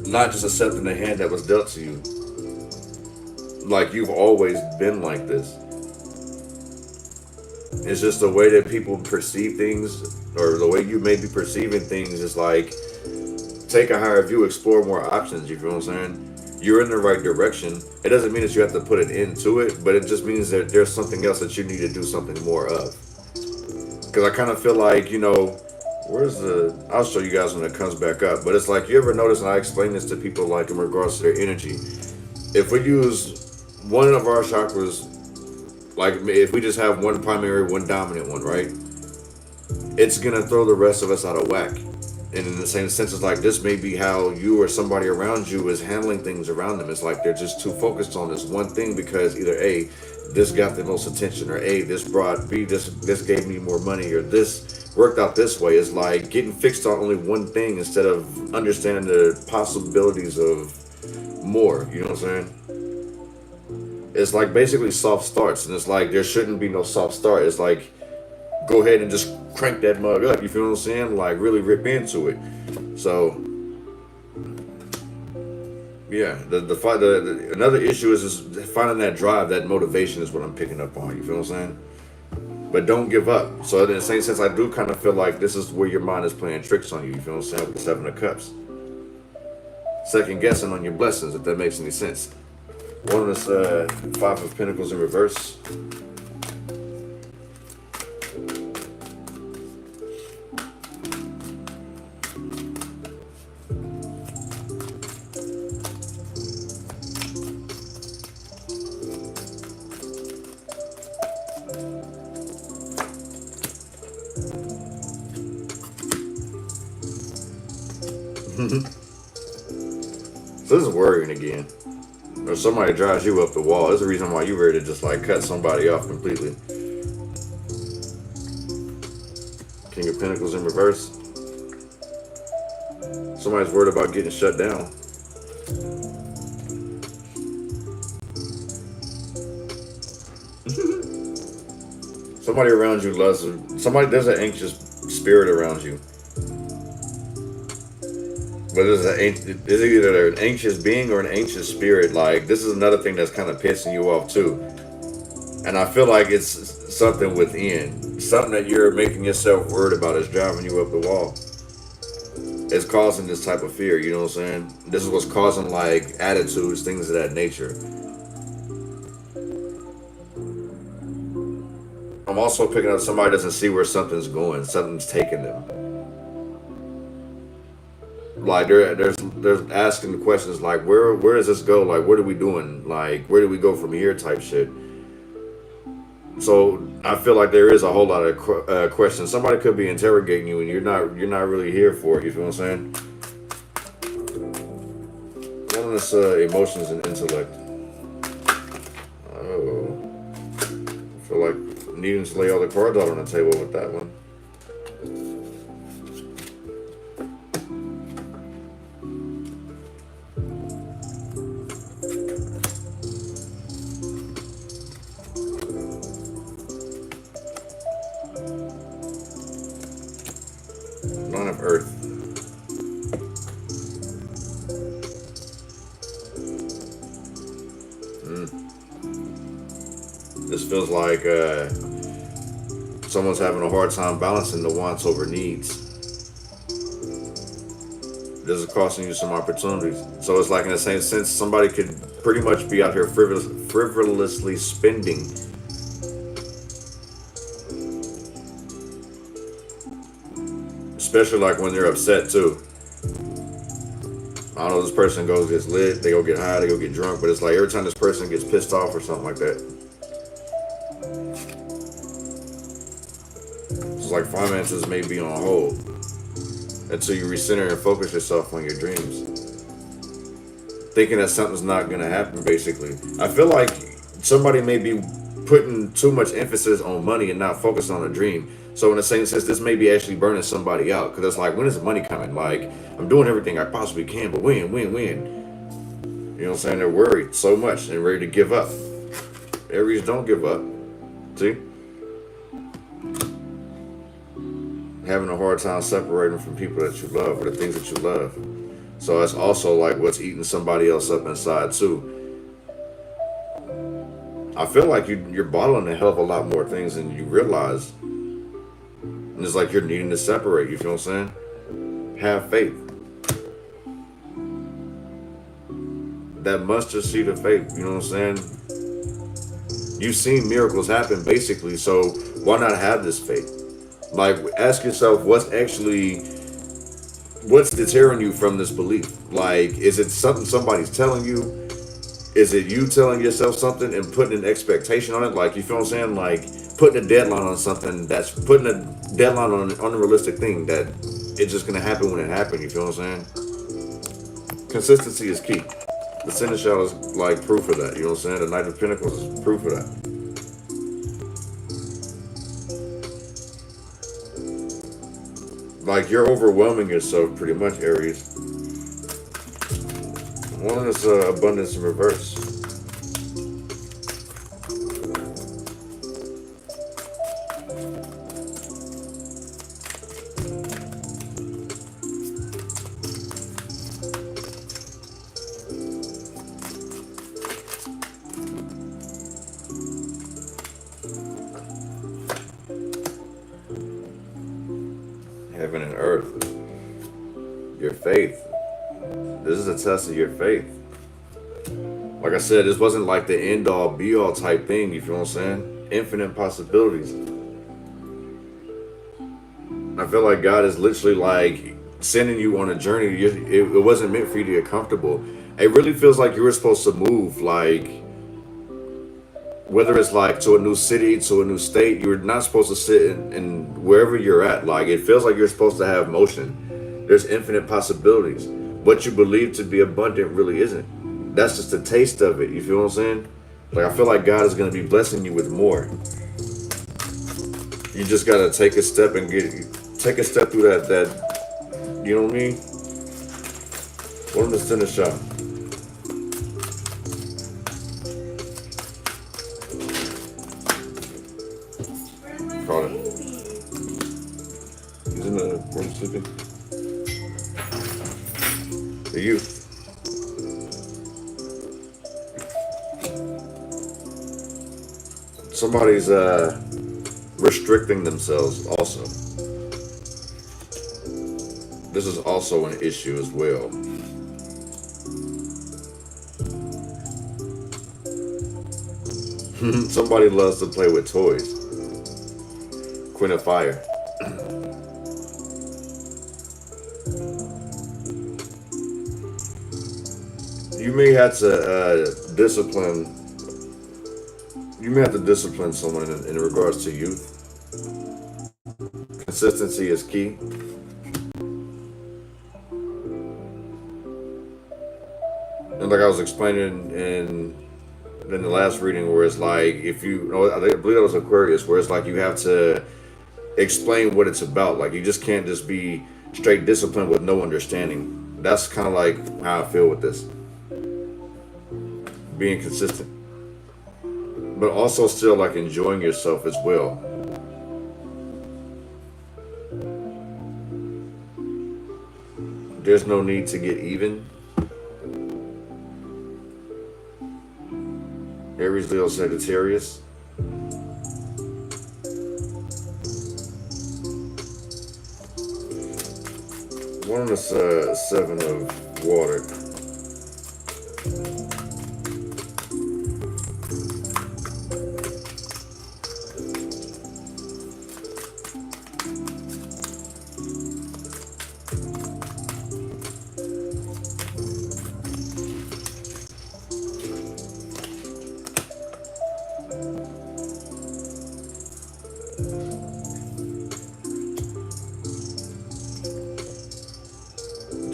not just accepting the hand that was dealt to you. Like, you've always been like this. It's just the way that people perceive things, or the way you may be perceiving things, is like, take a higher view, explore more options. You feel what I'm saying? You're in the right direction. It doesn't mean that you have to put an end to it, but it just means that there's something else that you need to do something more of. Because I kind of feel like, I'll show you guys when it comes back up, but it's like, you ever notice, and I explain this to people, like, in regards to their energy, if we use one of our chakras, like, if we just have one primary, one dominant one, right? It's gonna throw the rest of us out of whack. And in the same sense, it's like, this may be how you or somebody around you is handling things around them. It's like they're just too focused on this one thing because either A, this got the most attention, or A, this brought B, this gave me more money, or this worked out this way. It's like getting fixed on only one thing instead of understanding the possibilities of more. You know what I'm saying? It's like basically soft starts, and it's like there shouldn't be no soft start. It's like, go ahead and just crank that mug up. You feel what I'm saying? Like, really rip into it. So, yeah, the another issue is finding that drive, that motivation is what I'm picking up on. You feel what I'm saying? But don't give up. So in the same sense, I do kind of feel like this is where your mind is playing tricks on you. You feel what I'm saying? With the Seven of Cups, second guessing on your blessings, if that makes any sense. One is Five of Pentacles in reverse. So this is worrying again. Or somebody drives you up the wall. There's a reason why you're ready to just like cut somebody off completely. King of Pentacles in reverse. Somebody's worried about getting shut down. Somebody around you loves somebody. There's an anxious spirit around you. But is either an anxious being or an anxious spirit. Like, this is another thing that's kind of pissing you off too. And I feel like it's something within. Something that you're making yourself worried about is driving you up the wall. It's causing this type of fear, you know what I'm saying? This is what's causing, like, attitudes, things of that nature. I'm also picking up somebody doesn't see where something's going. Something's taking them. Like, they're asking the questions like, where does this go? Like, what are we doing? Like, where do we go from here? Type shit. So I feel like there is a whole lot of questions. Somebody could be interrogating you, and you're not really here for it. You feel what I'm saying? Wellness, emotions, and intellect. Oh, I feel like needing to lay all the cards out on the table with that one. Nine of Earth. This feels like someone's having a hard time balancing the wants over needs. This is costing you some opportunities. So it's like, in the same sense, somebody could pretty much be out here frivolously especially like when they're upset too. I don't know, this person goes gets lit, they go get high, they go get drunk, but it's like every time this person gets pissed off or something like that, it's like finances may be on hold until you recenter and focus yourself on your dreams. Thinking that something's not gonna happen, basically. I feel like somebody may be putting too much emphasis on money and not focus on a dream. So in the same sense, this may be actually burning somebody out because it's like, when is the money coming? Like, I'm doing everything I possibly can, but when? You know what I'm saying? They're worried so much and ready to give up. Aries, don't give up. See? Having a hard time separating from people that you love or the things that you love. So that's also like what's eating somebody else up inside too. I feel like you're bottling a hell of a lot more things than you realize. And it's like you're needing to separate, you feel what I'm saying? Have faith. That mustard seed of faith, you know what I'm saying? You've seen miracles happen basically, so why not have this faith? Like, ask yourself what's deterring you from this belief? Like, is it something somebody's telling you? Is it you telling yourself something and putting an expectation on it? Like, you feel what I'm saying? Like, putting a deadline on something that's putting a deadline on an unrealistic thing that it's just going to happen when it happens. You feel what I'm saying? Consistency is key. The Seneschal is like proof of that. You know what I'm saying? The Knight of Pentacles is proof of that. Like, you're overwhelming yourself pretty much, Aries. One is abundance in reverse. Heaven and earth. Your faith. This is a test of your faith. Like I said, this wasn't like the end all be all type thing, you feel what I'm saying? Infinite possibilities. I feel like God is literally like sending you on a journey. It wasn't meant for you to get comfortable. It really feels like you were supposed to move, like, whether it's like to a new city, to a new state, you're not supposed to sit in wherever you're at. Like, it feels like you're supposed to have motion. There's infinite possibilities. What you believe to be abundant really isn't. That's just a taste of it. You feel what I'm saying? Like, I feel like God is going to be blessing you with more. You just got to take a step and take a step through that, you know what I mean? What am I send a shot? Caught it. He's in the room sleeping. The youth. Somebody's restricting themselves also. This is also an issue as well. Somebody loves to play with toys. Queen of Fire. You may have to discipline. You may have to discipline someone in regards to youth. Consistency is key. And like I was explaining in the last reading, where it's like, if you know, I believe that was Aquarius, where it's like you have to explain what it's about. Like, you just can't just be straight disciplined with no understanding. That's kind of like how I feel with this. Being consistent. But also still like enjoying yourself as well. There's no need to get even. Aries, Leo, Sagittarius. One is 7 of water.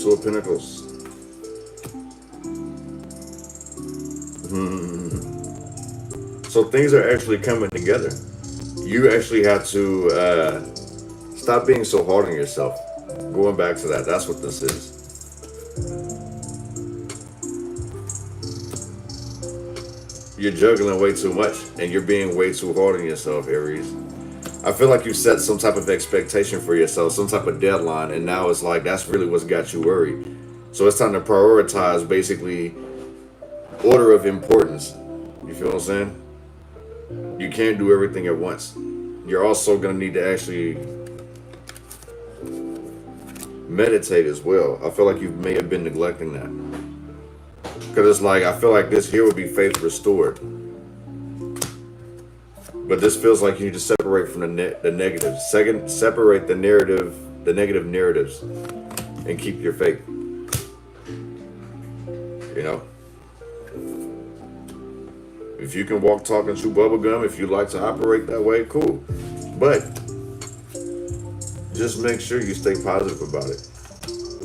Two of Pentacles. So things are actually coming together. You actually have to stop being so hard on yourself. Going back to that, that's what this is. You're juggling way too much and you're being way too hard on yourself, Aries. I feel like you set some type of expectation for yourself, some type of deadline, and now it's like that's really what's got you worried. So it's time to prioritize basically order of importance. You feel what I'm saying? You can't do everything at once. You're also going to need to actually meditate as well. I feel like you may have been neglecting that. Because it's like, I feel like this here would be faith restored. But this feels like you need to separate from the negatives. Second, separate the negative narratives, and keep your faith. You know? If you can walk, talk, and chew bubblegum, if you like to operate that way, cool. But just make sure you stay positive about it.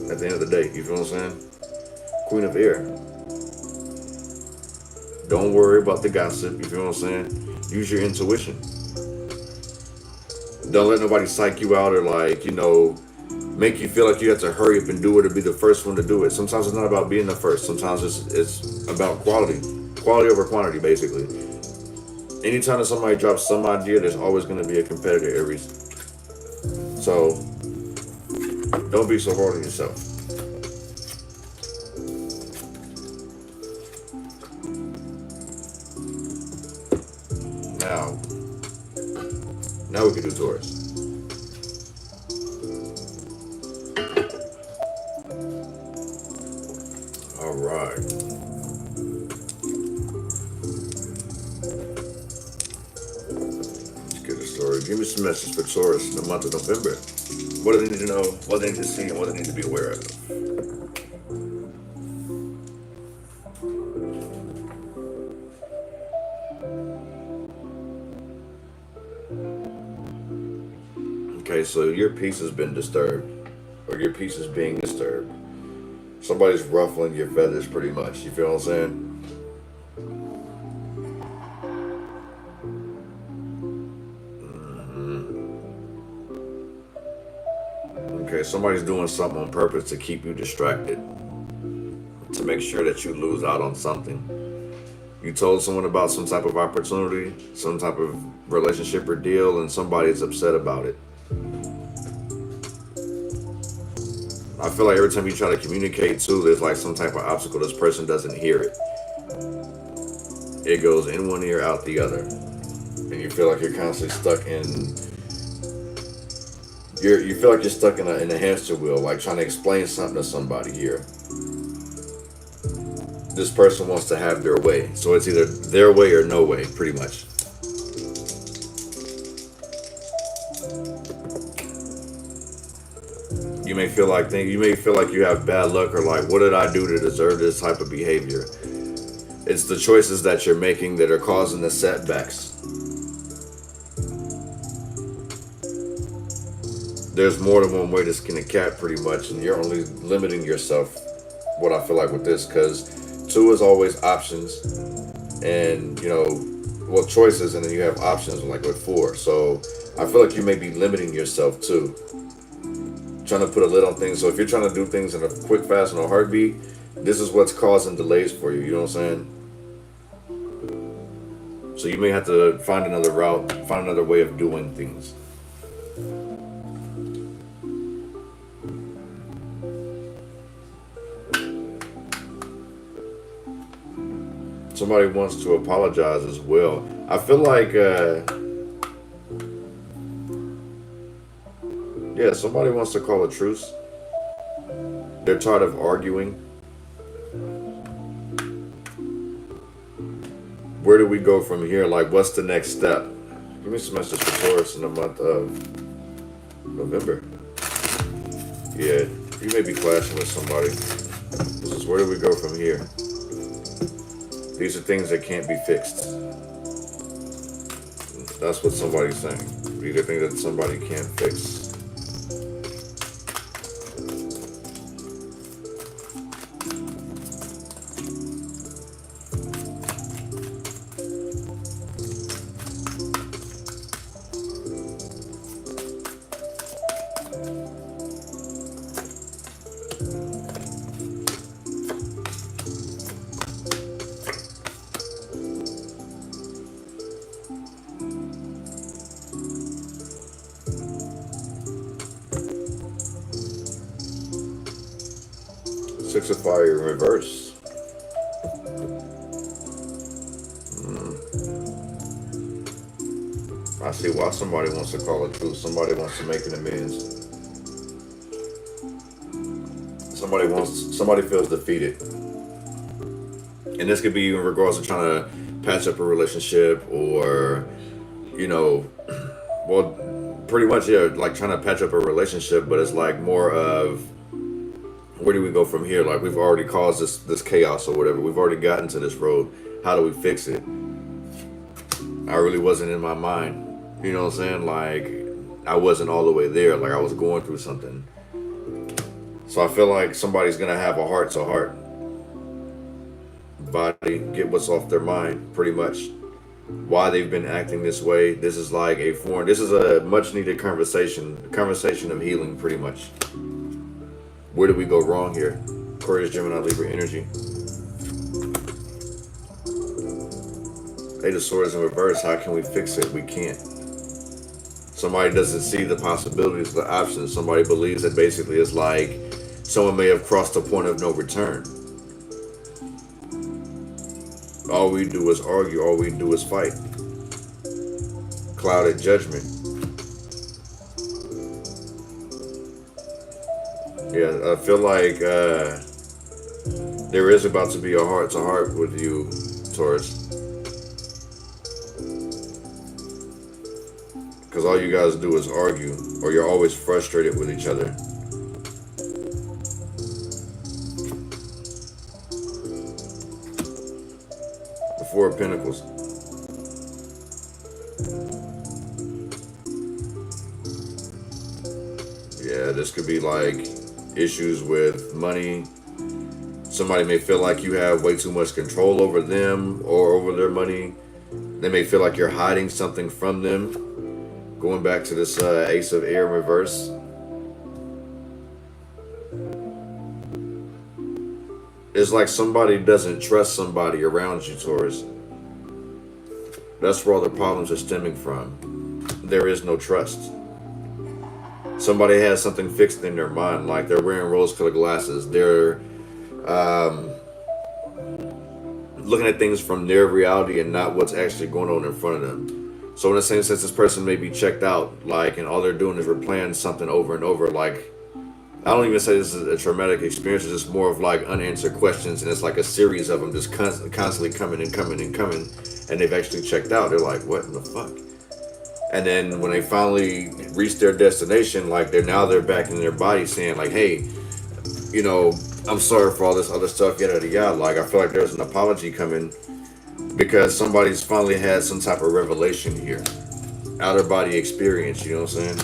At the end of the day, you feel what I'm saying? Queen of Air. Don't worry about the gossip, you feel what I'm saying? Use your intuition. Don't let nobody psych you out or make you feel like you have to hurry up and do it or be the first one to do it. Sometimes it's not about being the first. Sometimes it's about quality. Quality over quantity, basically. Anytime that somebody drops some idea, there's always going to be a competitor, Aries. So, don't be so hard on yourself. Now we can do Taurus. All right. Let's get a story. Give me some message for Taurus in the month of November. What do they need to know? What they need to see? And what they need to be aware of? Okay, so your peace has been disturbed, or your peace is being disturbed. Somebody's ruffling your feathers pretty much, you feel what I'm saying? Okay, somebody's doing something on purpose to keep you distracted, to make sure that you lose out on something. You told someone about some type of opportunity, some type of relationship or deal, and somebody's upset about it. I feel like every time you try to communicate too, there's like some type of obstacle. This person doesn't hear it. It goes in one ear, out the other. And you feel like you're constantly stuck in... You feel like you're stuck in a hamster wheel, like trying to explain something to somebody here. This person wants to have their way. So it's either their way or no way, pretty much. You may feel like you have bad luck, or like, what did I do to deserve this type of behavior? It's the choices that you're making that are causing the setbacks. There's more than one way to skin a cat, pretty much, and you're only limiting yourself. What I feel like with this, because 2 is always options, and choices, and then you have options like with 4. So I feel like you may be limiting yourself too. Trying to put a lid on things. So if you're trying to do things in a quick, fast, and a heartbeat, this is what's causing delays for you. You know what I'm saying? So you may have to find another route, find another way of doing things. Somebody wants to apologize as well. I feel like somebody wants to call a truce. They're tired of arguing. Where do we go from here? Like, what's the next step? Give me some message for Taurus in the month of November. Yeah, you may be clashing with somebody. This is where do we go from here? These are things that can't be fixed. That's what somebody's saying. These are things that somebody can't fix. Six of Fire in reverse. I see why somebody wants to call it truth. Somebody wants to make an amends. Somebody feels defeated. And this could be in regards to trying to patch up a relationship, or, you know, well, pretty much, yeah, like trying to patch up a relationship, but it's like more of, where do we go from here? Like, we've already caused this chaos or whatever. We've already gotten to this road. How do we fix it? I really wasn't in my mind. You know what I'm saying? Like, I wasn't all the way there. Like, I was going through something. So I feel like somebody's going to have a heart-to-heart. Body, get what's off their mind, pretty much. Why they've been acting this way. This is like this is a much-needed conversation. A conversation of healing, pretty much. Where did we go wrong here? Aquarius, Gemini, Libra energy. Eight of Swords in reverse. How can we fix it? We can't. Somebody doesn't see the possibilities, the options. Somebody believes that basically it's like someone may have crossed the point of no return. All we do is argue. All we do is fight. Clouded judgment. Yeah, I feel like there is about to be a heart-to-heart with you, Taurus. Because all you guys do is argue, or you're always frustrated with each other. The Four of Pentacles. Yeah, this could be like issues with money. Somebody may feel like you have way too much control over them or over their money. They may feel like you're hiding something from them. Going back to this Ace of Air in reverse. It's like somebody doesn't trust somebody around you, Taurus. That's where all the problems are stemming from. There is no trust. Somebody has something fixed in their mind, like they're wearing rose-colored glasses. They're looking at things from their reality and not what's actually going on in front of them. So in the same sense, this person may be checked out, like, and all they're doing is replaying something over and over. Like, I don't even say this is a traumatic experience. It's just more of like unanswered questions, and it's like a series of them just constantly coming and coming and coming, and they've actually checked out. They're like, what in the fuck? And then when they finally reach their destination, like they're back in their body saying like, hey, you know, I'm sorry for all this other stuff, yada yada yada. Like, I feel like there's an apology coming because somebody's finally had some type of revelation here. Outer body experience, you know what I'm saying?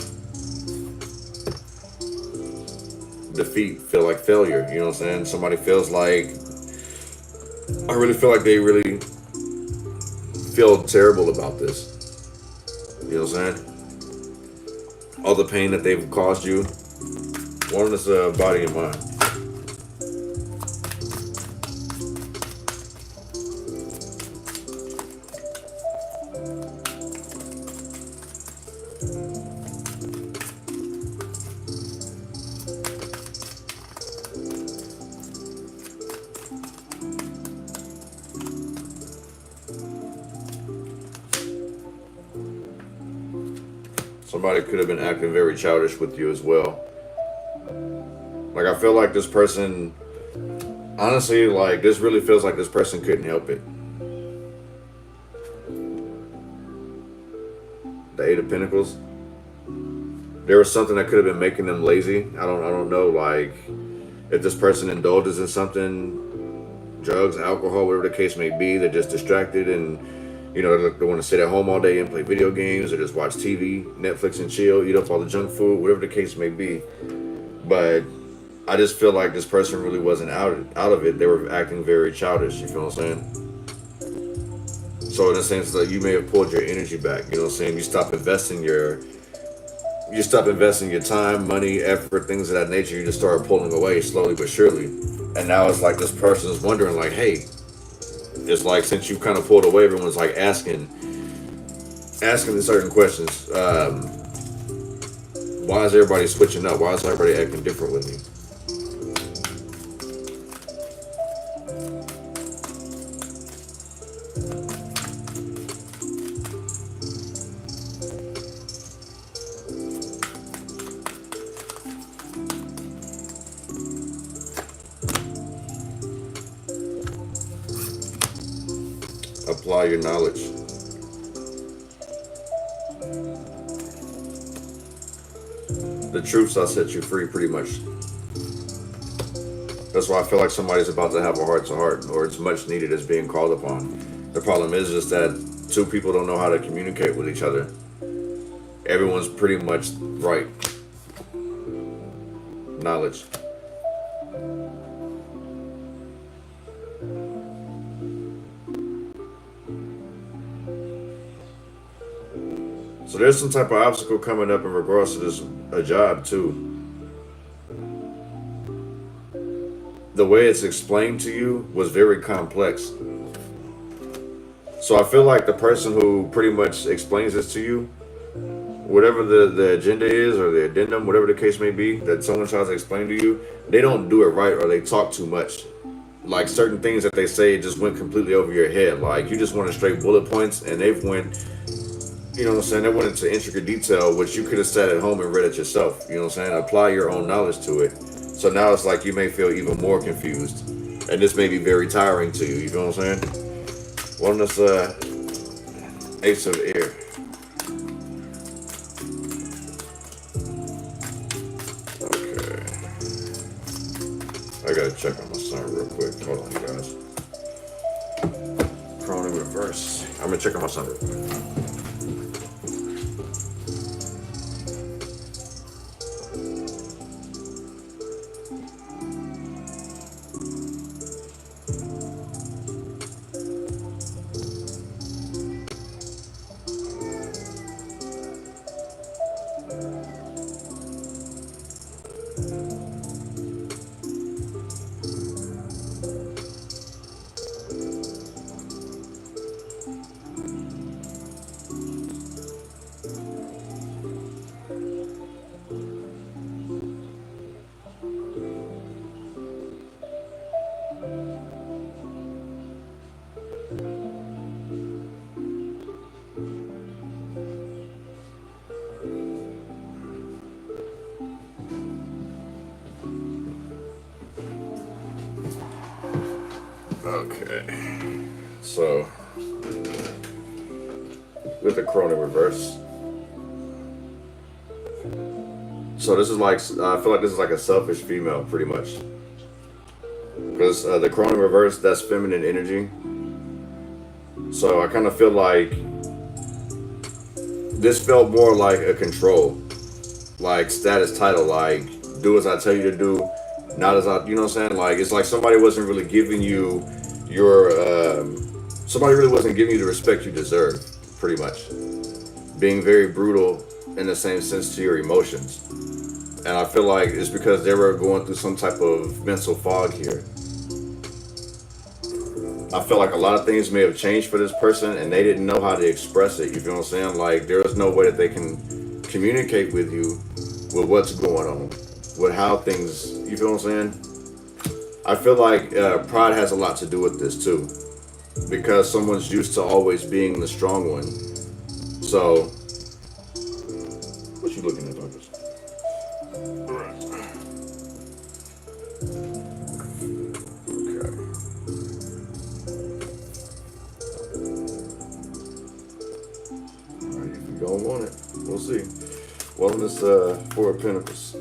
Defeat, feel like failure, you know what I'm saying? Somebody feels like, I really feel like they really feel terrible about this. You know what I'm saying? All the pain that they've caused you. One is body and mind. Somebody could have been acting very childish with you as well. Like, I feel like this person, honestly, like, this really feels like this person couldn't help it. The Eight of Pentacles. There was something that could have been making them lazy. I don't know, like, if this person indulges in something, drugs, alcohol, whatever the case may be, they're just distracted and, you know, they want to sit at home all day and play video games or just watch TV, Netflix and chill, eat up all the junk food, whatever the case may be. But I just feel like this person really wasn't out of it. They were acting very childish, you feel what I'm saying? So in a sense that you may have pulled your energy back, you know what I'm saying? You stop investing your you stop investing your time, money, effort, things of that nature. You just start pulling away slowly but surely. And now it's like this person is wondering, like, hey, it's like since you kind of pulled away, everyone's like asking the certain questions. Why is everybody switching up? Why is everybody acting different with me? Apply your knowledge. The truth shall set you free, pretty much. That's why I feel like somebody's about to have a heart to heart, or it's much needed as being called upon. The problem is just that two people don't know how to communicate with each other. Everyone's pretty much right. Knowledge. So there's some type of obstacle coming up in regards to this a job too. The way it's explained to you was very complex. So I feel like the person who pretty much explains this to you, whatever the agenda is or the addendum, whatever the case may be, that someone tries to explain to you, they don't do it right or they talk too much. Like certain things that they say just went completely over your head. Like you just wanted straight bullet points and they've went, you know what I'm saying, they went into intricate detail, which you could have sat at home and read it yourself. You know what I'm saying? Apply your own knowledge to it. So now it's like you may feel even more confused. And this may be very tiring to you, you know what I'm saying? Well, this Ace of Air. Okay. I gotta check on my sun real quick. Hold on, guys. Crown in reverse. I'm gonna check on my sun real quick. Okay. So, with the Corona reverse. So this is like, I feel like this is like a selfish female, pretty much. Because the Corona reverse, that's feminine energy. So I kind of feel like this felt more like a control, like status title, like do as I tell you to do, not as I, you know what I'm saying? Like it's like somebody wasn't really giving you your, somebody really wasn't giving you the respect you deserve, pretty much. Being very brutal in the same sense to your emotions. And I feel like it's because they were going through some type of mental fog here. I feel like a lot of things may have changed for this person and they didn't know how to express it. You feel what I'm saying? Like there is no way that they can communicate with you with what's going on, with how things, you feel what I'm saying? I feel like pride has a lot to do with this too, because someone's used to always being the strong one. So, what you looking at, Marcus? Okay. Alright, if you don't want it, we'll see. Wellness, Four of Pentacles.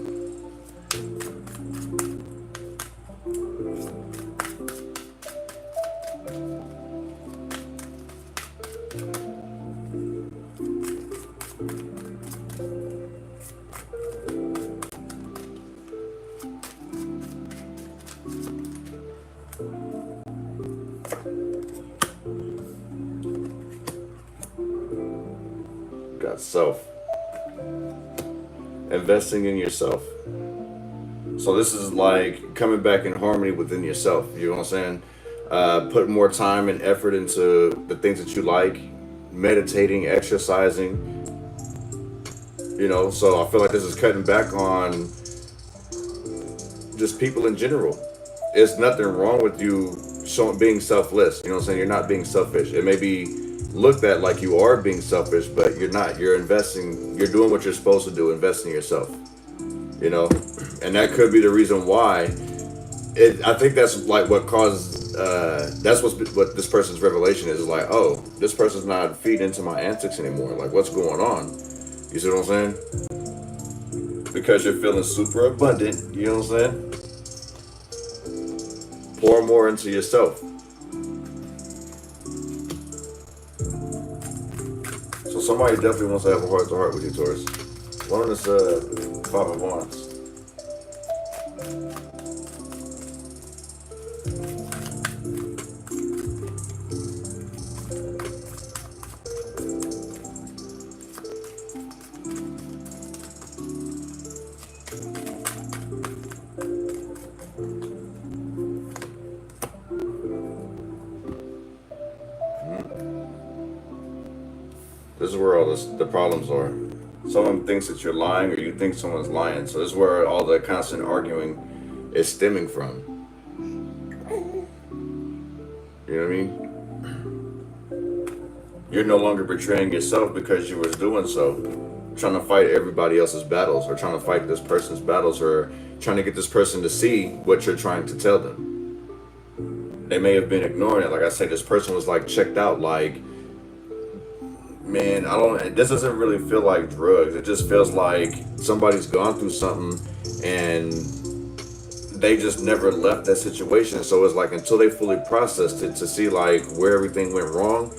Got self. investing in yourself. So this is like coming back in harmony within yourself. You know what I'm saying? Put more time and effort into the things that you like, meditating, exercising. So I feel like this is cutting back on just people in general. It's nothing wrong with you being selfless. You know what I'm saying? You're not being selfish. It may be looked at like you are being selfish, but you're not. You're investing. You're doing what you're supposed to do. Invest in yourself. You know, and that could be the reason why. I think that's like what caused. That's what this person's revelation is. Like, oh, this person's not feeding into my antics anymore. Like, what's going on? You see what I'm saying? Because you're feeling super abundant. You know what I'm saying? Pour more into yourself. So somebody definitely wants to have a heart to heart with you, Taurus. One of this Five of Wands. This is where all the problems are. Someone thinks that you're lying, or you think someone's lying. So this is where all the constant arguing is stemming from. You know what I mean? You're no longer betraying yourself because you was doing so. Trying to fight everybody else's battles, or trying to fight this person's battles, or trying to get this person to see what you're trying to tell them. They may have been ignoring it. Like I said, this person was like checked out, like, man, this doesn't really feel like drugs. It just feels like somebody's gone through something and they just never left that situation. So it's like until they fully processed it to see like where everything went wrong,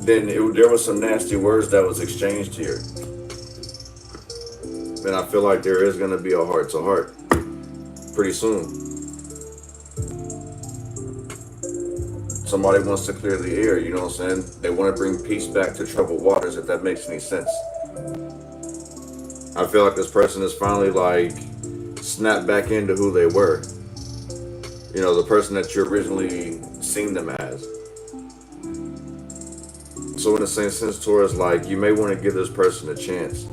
then there was some nasty words that was exchanged here. And I feel like there is going to be a heart to heart pretty soon. Somebody wants to clear the air, you know what I'm saying? They want to bring peace back to troubled waters, if that makes any sense. I feel like this person is finally like snapped back into who they were. You know, the person that you originally seen them as. So in the same sense, Taurus, like you may want to give this person a chance.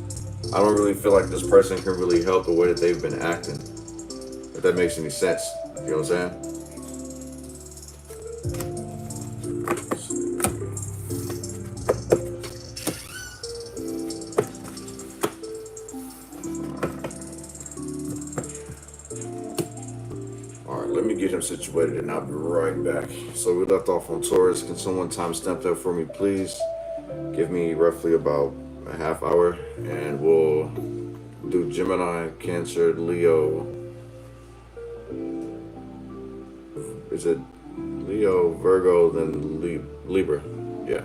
I don't really feel like this person can really help the way that they've been acting. If that makes any sense. You know what I'm saying? Let me get him situated and I'll be right back. So we left off on Taurus. Can someone timestamp that for me, please? Give me roughly about a half hour and we'll do Gemini, Cancer, Leo. Is it Leo, Virgo, then Libra? Yeah.